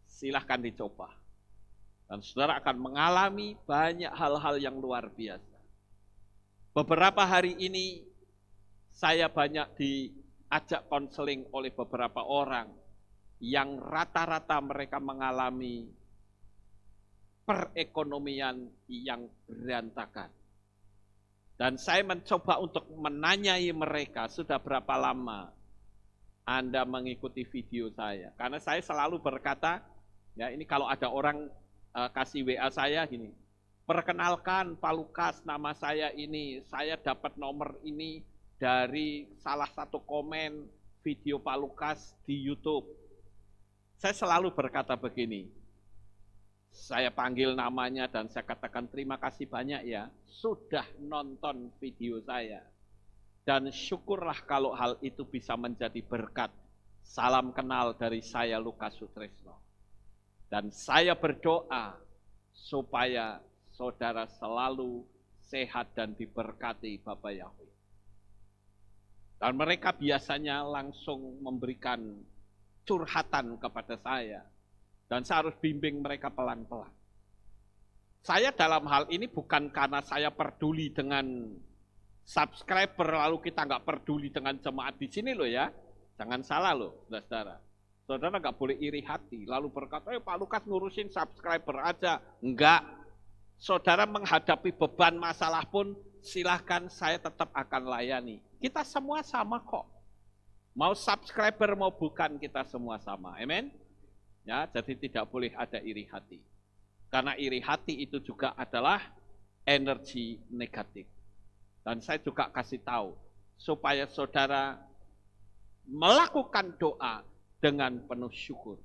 Silahkan dicoba. Dan saudara akan mengalami banyak hal-hal yang luar biasa. Beberapa hari ini, saya banyak diajak konseling oleh beberapa orang yang rata-rata mereka mengalami perekonomian yang berantakan. Dan saya mencoba untuk menanyai mereka, sudah berapa lama Anda mengikuti video saya? Karena saya selalu berkata, ya ini kalau ada orang kasih WA saya gini, perkenalkan Pak Lukas, nama saya ini, saya dapat nomor ini dari salah satu komen video Pak Lukas di YouTube. Saya selalu berkata begini, saya panggil namanya dan saya katakan terima kasih banyak ya, sudah nonton video saya. Dan syukurlah kalau hal itu bisa menjadi berkat. Salam kenal dari saya Lukas Sutrisno. Dan saya berdoa supaya saudara selalu sehat dan diberkati Bapak Yahweh. Dan mereka biasanya langsung memberikan curhatan kepada saya. Dan saya harus bimbing mereka pelan-pelan. Saya dalam hal ini bukan karena saya peduli dengan subscriber, lalu kita nggak peduli dengan jemaat di sini loh ya. Jangan salah loh, saudara. Saudara nggak boleh iri hati, lalu berkata, Pak Lukas ngurusin subscriber aja. Enggak. Saudara menghadapi beban masalah pun, silahkan saya tetap akan layani. Kita semua sama kok. Mau subscriber mau bukan, kita semua sama. Amen. Ya, jadi tidak boleh ada iri hati. Karena iri hati itu juga adalah energi negatif. Dan saya juga kasih tahu, supaya saudara melakukan doa dengan penuh syukur.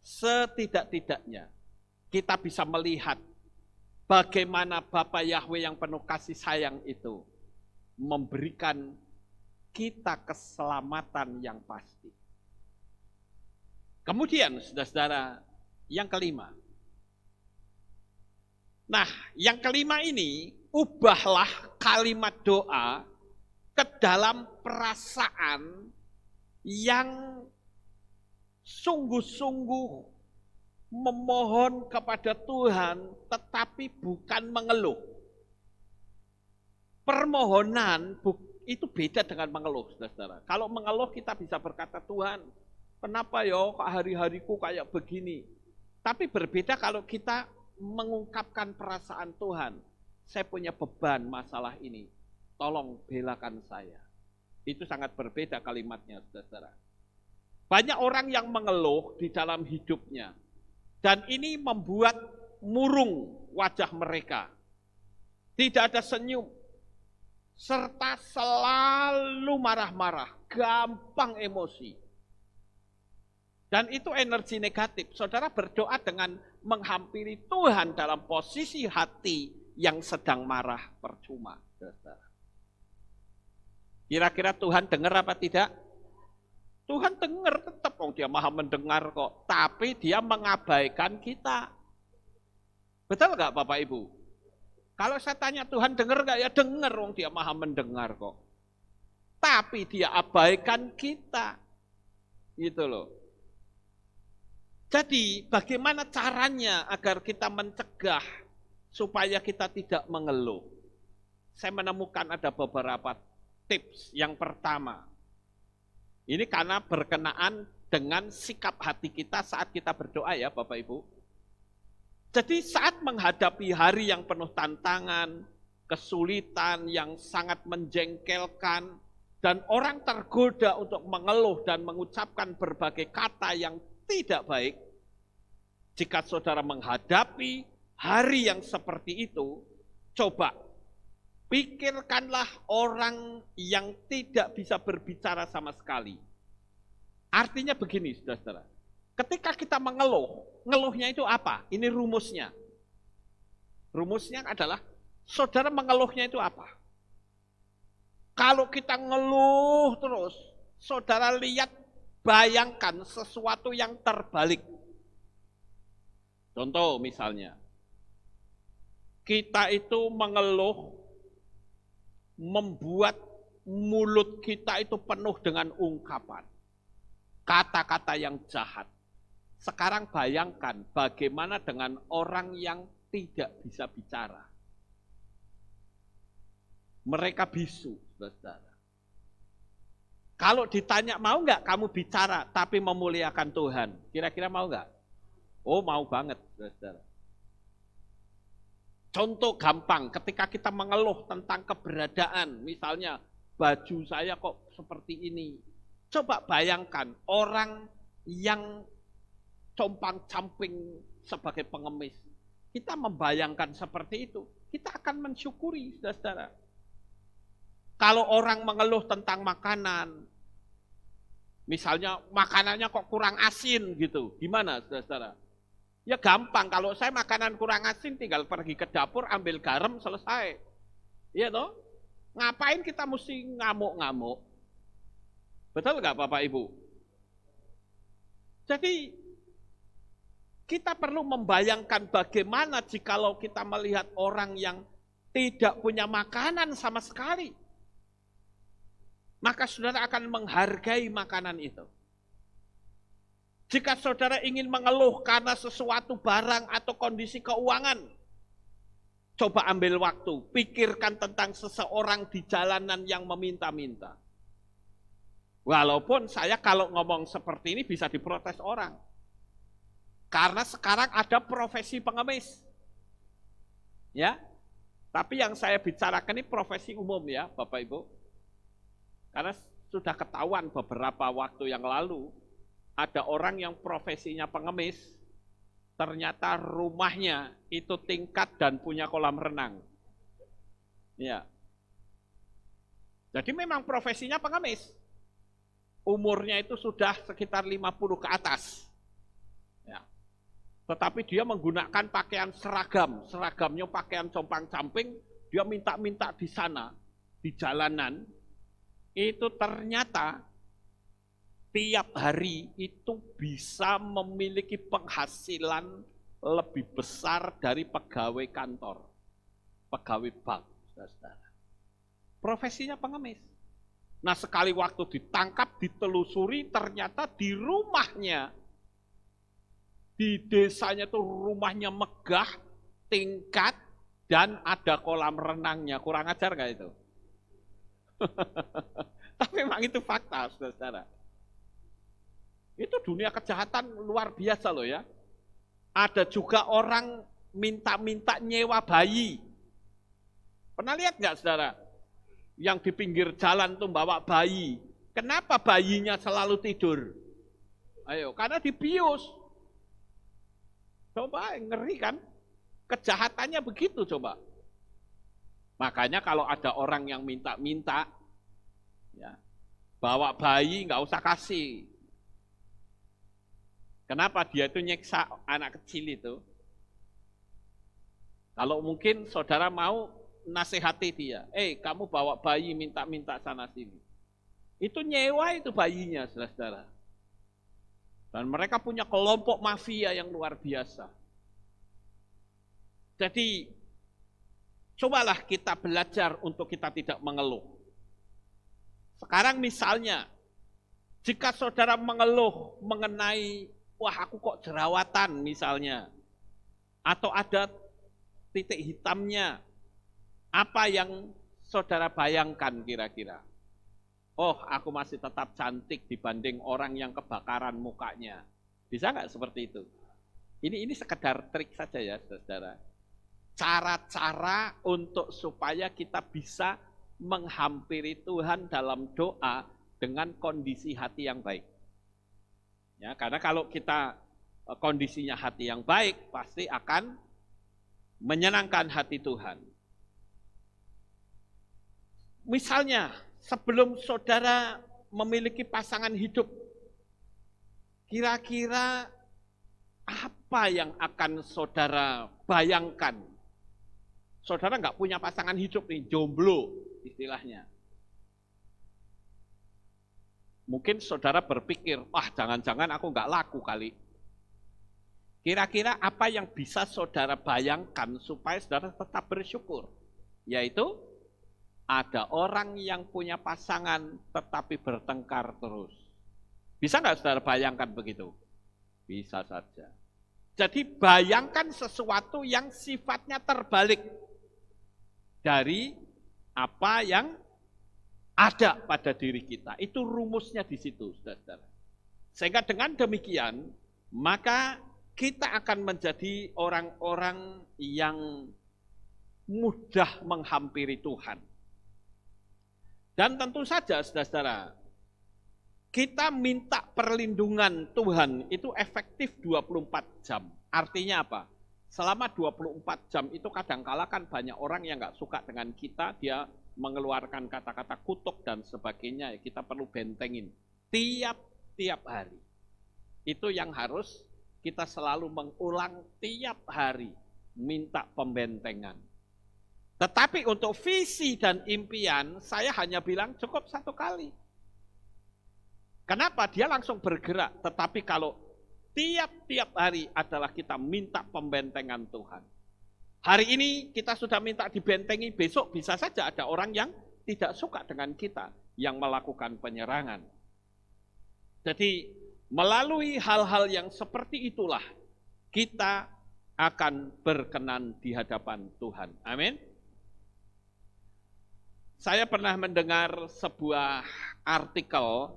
Setidak-tidaknya kita bisa melihat bagaimana Bapa Yahweh yang penuh kasih sayang itu memberikan kita keselamatan yang pasti. Kemudian, saudara-saudara, yang kelima. Nah, yang kelima ini, ubahlah kalimat doa ke dalam perasaan yang sungguh-sungguh memohon kepada Tuhan, tetapi bukan mengeluh. Permohonan itu beda dengan mengeluh, saudara-saudara. Kalau mengeluh kita bisa berkata, Tuhan, kenapa ya hari-hariku kayak begini? Tapi berbeda kalau kita mengungkapkan perasaan Tuhan, saya punya beban masalah ini, tolong belakan saya. Itu sangat berbeda kalimatnya, saudara. Banyak orang yang mengeluh di dalam hidupnya, Dan ini membuat murung wajah mereka. Tidak ada senyum. Serta selalu marah-marah, gampang emosi. Dan itu energi negatif. Saudara berdoa dengan menghampiri Tuhan dalam posisi hati yang sedang marah percuma. Kira-kira Tuhan dengar apa tidak? Tuhan dengar tetap, dia maha mendengar kok. Tapi dia mengabaikan kita. Betul nggak Bapak Ibu? Kalau saya tanya Tuhan dengar nggak? Ya dengar, dia maha mendengar kok. Tapi dia abaikan kita. Gitu loh. Jadi bagaimana caranya agar kita mencegah supaya kita tidak mengeluh? Saya menemukan ada beberapa tips. Yang pertama, ini karena berkenaan dengan sikap hati kita saat kita berdoa ya Bapak Ibu. Jadi saat menghadapi hari yang penuh tantangan, kesulitan yang sangat menjengkelkan, dan orang tergoda untuk mengeluh dan mengucapkan berbagai kata yang tidak baik, jika saudara menghadapi hari yang seperti itu, coba pikirkanlah orang yang tidak bisa berbicara sama sekali. Artinya begini, saudara. Ketika kita mengeluh, ngeluhnya itu apa? Ini rumusnya. Rumusnya adalah, saudara mengeluhnya itu apa? Kalau kita ngeluh terus, saudara lihat, bayangkan sesuatu yang terbalik. Contoh misalnya, kita itu mengeluh, membuat mulut kita itu penuh dengan ungkapan, kata-kata yang jahat. Sekarang bayangkan bagaimana dengan orang yang tidak bisa bicara. Mereka bisu, saudara. Kalau ditanya mau nggak kamu bicara tapi memuliakan Tuhan, kira-kira mau nggak? Oh mau banget, saudara. Contoh gampang, ketika kita mengeluh tentang keberadaan, misalnya baju saya kok seperti ini. Coba bayangkan orang yang compang-camping sebagai pengemis. Kita membayangkan seperti itu, kita akan mensyukuri, saudara. Kalau orang mengeluh tentang makanan, misalnya makanannya kok kurang asin gitu, gimana, saudara? Ya gampang, kalau saya makanan kurang asin tinggal pergi ke dapur, ambil garam, selesai. Iya toh? Ngapain kita mesti ngamuk-ngamuk? Betul nggak Bapak Ibu? Jadi kita perlu membayangkan bagaimana jikalau kita melihat orang yang tidak punya makanan sama sekali. Maka saudara akan menghargai makanan itu. Jika saudara ingin mengeluh karena sesuatu barang atau kondisi keuangan, coba ambil waktu, pikirkan tentang seseorang di jalanan yang meminta-minta. Walaupun saya kalau ngomong seperti ini bisa diprotes orang. Karena sekarang ada profesi pengemis. Ya. Tapi yang saya bicarakan ini profesi umum ya, Bapak Ibu. Karena sudah ketahuan beberapa waktu yang lalu, ada orang yang profesinya pengemis, ternyata rumahnya itu tingkat dan punya kolam renang. Ya. Jadi memang profesinya pengemis. Umurnya itu sudah sekitar 50 ke atas. Ya. Tetapi dia menggunakan pakaian seragam. Seragamnya pakaian compang-camping, dia minta-minta di sana, di jalanan. Itu ternyata tiap hari itu bisa memiliki penghasilan lebih besar dari pegawai kantor, pegawai bank, saudara. Profesinya pengemis. Nah sekali waktu ditangkap, ditelusuri, ternyata di rumahnya, di desanya tuh rumahnya megah, tingkat, dan ada kolam renangnya. Kurang ajar nggak itu? Tapi memang itu fakta, saudara. Itu dunia kejahatan luar biasa loh ya. Ada juga orang minta-minta nyewa bayi. Pernah lihat nggak saudara? Yang di pinggir jalan tuh bawa bayi. Kenapa bayinya selalu tidur? Ayo, karena dibius. Coba ngeri kan? Kejahatannya begitu coba. Makanya kalau ada orang yang minta-minta, ya, bawa bayi nggak usah kasih. Kenapa dia itu nyeksa anak kecil itu? Kalau mungkin saudara mau nasihati dia, kamu bawa bayi minta-minta sana sini. Itu nyewa itu bayinya, saudara. Dan mereka punya kelompok mafia yang luar biasa. Jadi, cobalah kita belajar untuk kita tidak mengeluh. Sekarang misalnya, jika saudara mengeluh mengenai, wah aku kok jerawatan misalnya, atau ada titik hitamnya, apa yang saudara bayangkan kira-kira? Oh, aku masih tetap cantik dibanding orang yang kebakaran mukanya. Bisa nggak seperti itu? Ini sekedar trik saja ya, saudara. Cara-cara untuk supaya kita bisa menghampiri Tuhan dalam doa dengan kondisi hati yang baik. Ya, karena kalau kita kondisinya hati yang baik, pasti akan menyenangkan hati Tuhan. Misalnya, sebelum saudara memiliki pasangan hidup, kira-kira apa yang akan saudara bayangkan? Saudara nggak punya pasangan hidup nih, jomblo istilahnya. Mungkin saudara berpikir, wah jangan-jangan aku nggak laku kali. Kira-kira apa yang bisa saudara bayangkan supaya saudara tetap bersyukur? Yaitu, ada orang yang punya pasangan tetapi bertengkar terus. Bisa nggak saudara bayangkan begitu? Bisa saja. Jadi bayangkan sesuatu yang sifatnya terbalik dari apa yang ada pada diri kita. Itu rumusnya di situ, saudara. Sehingga dengan demikian, maka kita akan menjadi orang-orang yang mudah menghampiri Tuhan. Dan tentu saja, saudara, kita minta perlindungan Tuhan itu efektif 24 jam. Artinya apa? Selama 24 jam itu kadangkala kan banyak orang yang nggak suka dengan kita, dia mengeluarkan kata-kata kutuk dan sebagainya, kita perlu bentengin. Tiap hari. Itu yang harus kita selalu mengulang tiap hari, minta pembentengan. Tetapi untuk visi dan impian, saya hanya bilang cukup satu kali. Kenapa? Dia langsung bergerak. Tetapi kalau tiap hari adalah kita minta pembentengan Tuhan. Hari ini kita sudah minta dibentengi, besok bisa saja ada orang yang tidak suka dengan kita, yang melakukan penyerangan. Jadi melalui hal-hal yang seperti itulah, kita akan berkenan di hadapan Tuhan. Amin. Saya pernah mendengar sebuah artikel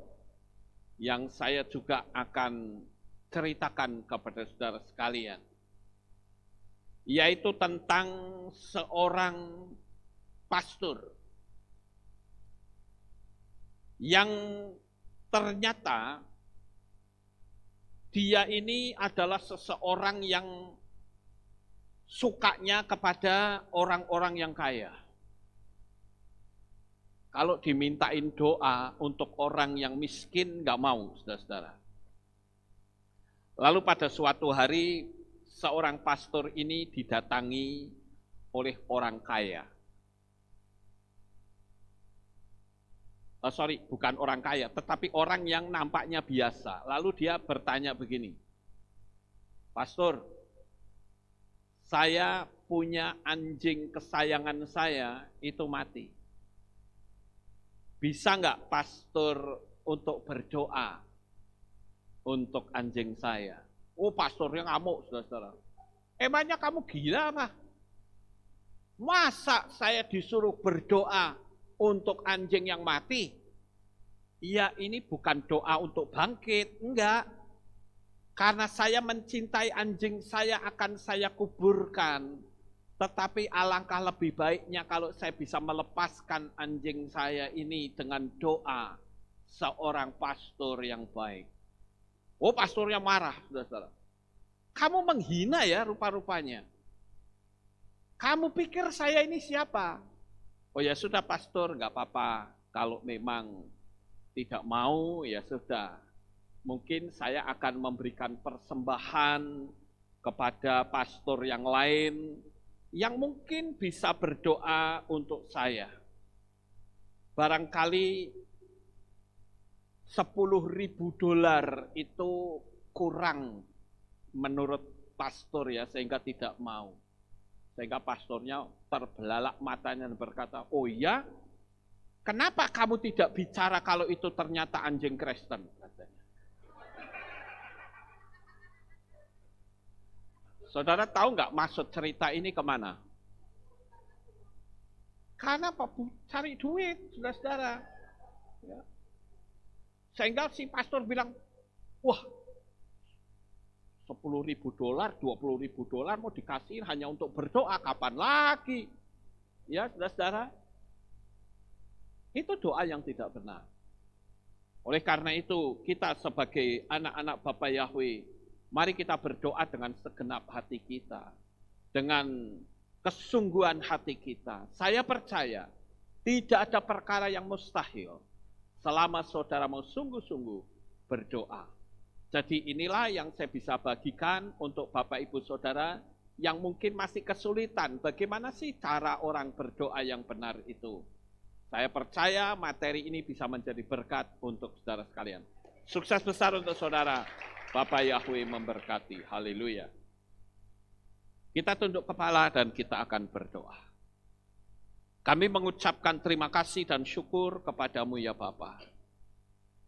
yang saya juga akan ceritakan kepada saudara sekalian, yaitu tentang seorang pastor yang ternyata dia ini adalah seseorang yang sukanya kepada orang-orang yang kaya. Kalau dimintain doa untuk orang yang miskin, nggak mau, saudara-saudara. Lalu pada suatu hari, seorang pastor ini didatangi oleh orang kaya. Bukan orang kaya, tetapi orang yang nampaknya biasa. Lalu dia bertanya begini, Pastor, saya punya anjing kesayangan saya, itu mati. Bisa nggak pastor untuk berdoa untuk anjing saya? Oh, pastornya ngamuk, saudara-saudara. Emangnya kamu gila apa? Masa saya disuruh berdoa untuk anjing yang mati? Ya, ini bukan doa untuk bangkit, enggak. Karena saya mencintai anjing saya akan saya kuburkan. Tetapi alangkah lebih baiknya kalau saya bisa melepaskan anjing saya ini dengan doa seorang pastor yang baik. Oh, pastornya marah, saudara-saudara. Kamu menghina ya rupa-rupanya. Kamu pikir saya ini siapa? Oh ya sudah pastor, nggak apa-apa. Kalau memang tidak mau, ya sudah. Mungkin saya akan memberikan persembahan kepada pastor yang lain yang mungkin bisa berdoa untuk saya. Barangkali $10.000 itu kurang menurut pastor ya, sehingga tidak mau. Sehingga pastornya terbelalak matanya dan berkata, oh ya, kenapa kamu tidak bicara kalau itu ternyata anjing Kristen? Saudara tahu nggak maksud cerita ini kemana? Karena cari duit, saudara-saudara. Ya. Sehingga si pastor bilang, wah, $10.000, $20.000 mau dikasih hanya untuk berdoa, kapan lagi? Ya, saudara-saudara, itu doa yang tidak benar. Oleh karena itu, kita sebagai anak-anak Bapa Yahweh, mari kita berdoa dengan segenap hati kita, dengan kesungguhan hati kita. Saya percaya, tidak ada perkara yang mustahil, selama saudara mau sungguh-sungguh berdoa. Jadi inilah yang saya bisa bagikan untuk Bapak Ibu Saudara yang mungkin masih kesulitan. Bagaimana sih cara orang berdoa yang benar itu? Saya percaya materi ini bisa menjadi berkat untuk saudara sekalian. Sukses besar untuk saudara. Bapak Yahweh memberkati. Haleluya. Kita tunduk kepala dan kita akan berdoa. Kami mengucapkan terima kasih dan syukur kepadamu ya Bapa.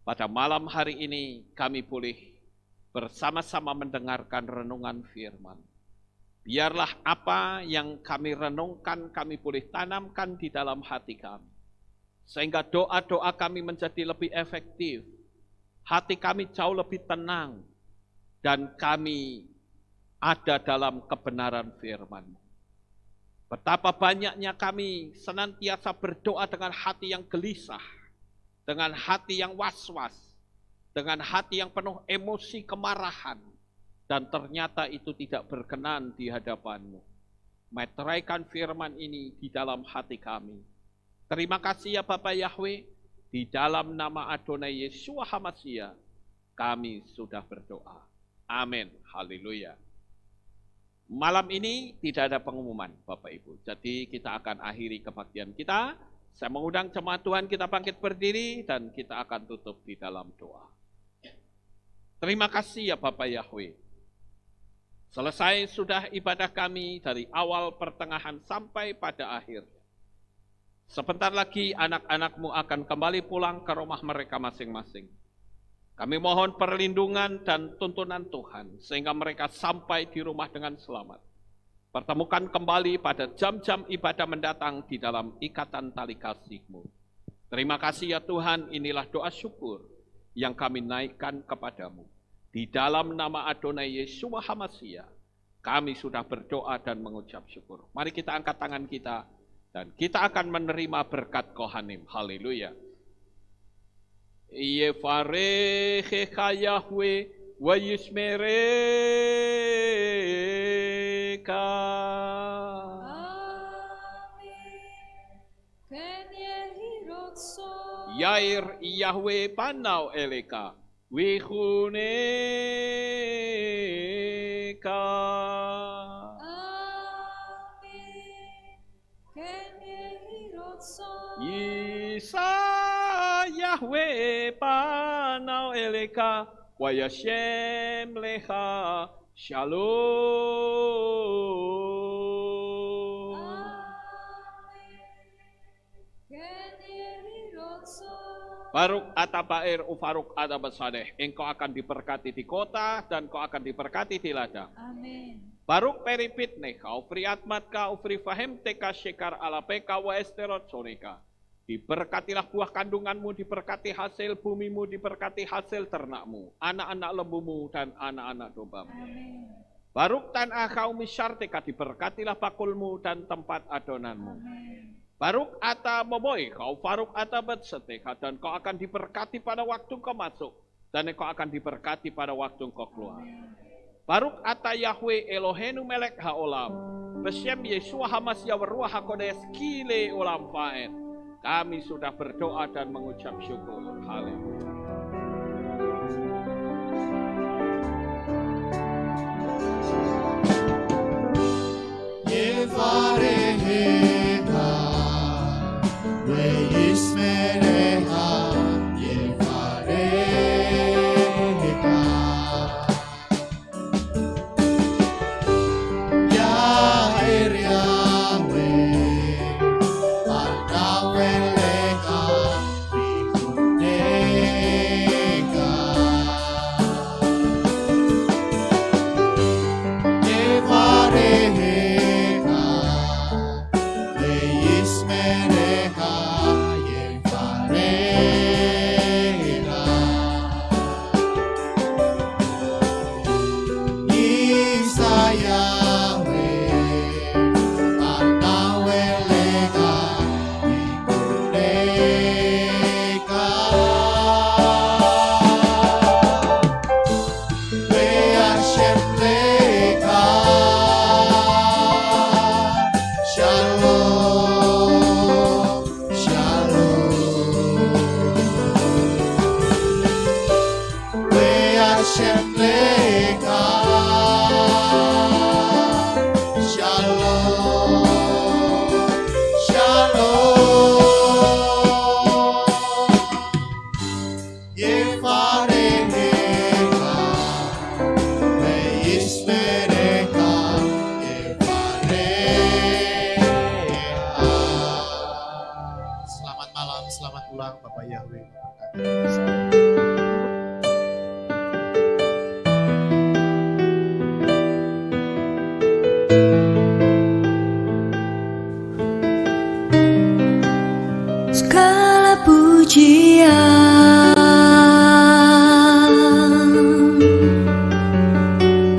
Pada malam hari ini kami boleh bersama-sama mendengarkan renungan firman. Biarlah apa yang kami renungkan, kami boleh tanamkan di dalam hati kami. Sehingga doa-doa kami menjadi lebih efektif. Hati kami jauh lebih tenang. Dan kami ada dalam kebenaran firman-Mu. Betapa banyaknya kami senantiasa berdoa dengan hati yang gelisah. Dengan hati yang was-was. Dengan hati yang penuh emosi kemarahan. Dan ternyata itu tidak berkenan di hadapan-Mu. Meteraikan firman ini di dalam hati kami. Terima kasih ya Bapak Yahweh. Di dalam nama Adonai Yeshua HaMashiach, kami sudah berdoa. Amin. Haleluya. Malam ini tidak ada pengumuman Bapak Ibu. Jadi kita akan akhiri kebaktian kita. Saya mengundang jemaat Tuhan kita bangkit berdiri dan kita akan tutup di dalam doa. Terima kasih ya Bapak Yahweh. Selesai sudah ibadah kami dari awal pertengahan sampai pada akhir. Sebentar lagi anak-anak-Mu akan kembali pulang ke rumah mereka masing-masing. Kami mohon perlindungan dan tuntunan Tuhan, sehingga mereka sampai di rumah dengan selamat. Pertemukan kembali pada jam-jam ibadah mendatang di dalam ikatan tali kasih-Mu. Terima kasih ya Tuhan, inilah doa syukur yang kami naikkan kepadamu. Di dalam nama Adonai Yeshua HaMashiach, kami sudah berdoa dan mengucap syukur. Mari kita angkat tangan kita. Dan kita akan menerima berkat Kohanim. Haleluya. Yevarechecha Yahweh wa yishmereka. Yair Yahweh panau eleka. Wihuneka. Isa Yahweh panau eleka wa yashem lecha shalom. Baruk atabair ufaruk adabasadeh. Engkau akan diberkati di kota dan kau akan diberkati di ladang. Amin. Baruk peripit neka, ufri atmatka, ufri fahem teka shekar alapeka wa esterot soneka. Diberkatilah buah kandunganmu, diberkati hasil bumimu, diberkati hasil ternakmu, anak-anak lembumu dan anak-anak dombamu. Amin. Baruk tanah kaum misyarteka, diberkatilah bakulmu dan tempat adonanmu. Amin. Baruk ata momoy, kau faruk ata betseteka, dan kau akan diberkati pada waktu kau masuk, dan kau akan diberkati pada waktu kau keluar. Amin. Baruch ata Yahweh Eloheinu melek haolam. Beshem Yeshua Hamasya Ruach HaKodes kile olam faed. Kami sudah berdoa dan mengucap syukur. Haleluya. Yevarecha, Ve'yismerecha, Yevarecha. Yair Yahweh, Adawelecha, Vichunecha. Yevarecha, Ve'yismerecha, Yevarecha. Isa Yahweh, Adawelecha, Vichunecha. Ve'Hashem lecha, Shalom, Shalom. Ve'Hashem lecha, Shalom, Shalom. Yevarecha, Ve'yismerecha, Yevarecha. Selamat malam, selamat ulang Bapak Yahweh memberkati. Segala pujian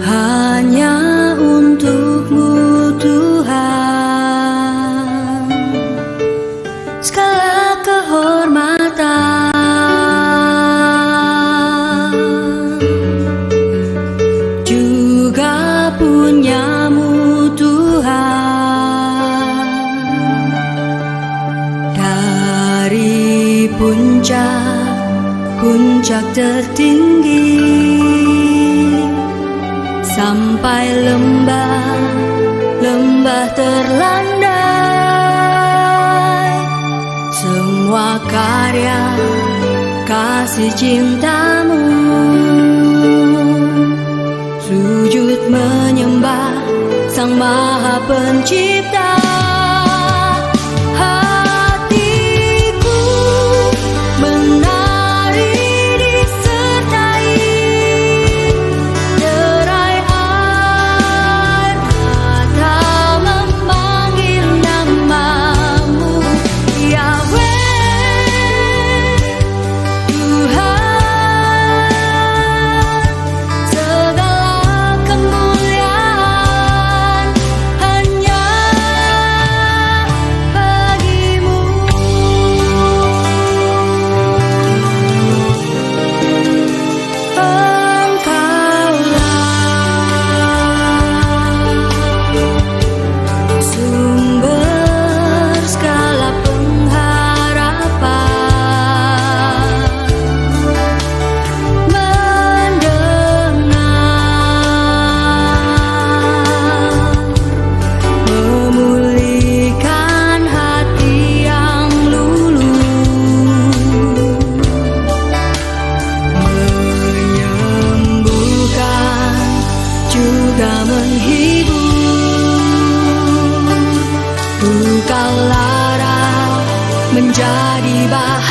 hanya untuk-Mu Tuhan. Segala kehormatan juga punya-Mu Tuhan. Dari puncak tertinggi sampai lembah terlandai, semua karya kasih cinta-Mu, sujud menyembah Sang Maha Pencipta. Hatiku menari disertai derai air mata memanggil nama-Mu, Yahweh Tuhan. Segala kemuliaan hanya bagi-Mu. Engkaulah sumber segala pengharapan, mendengar, memulihkan hati yang luluh, menyembuhkan juga menghibur. Engkau lara menjadi bahagia.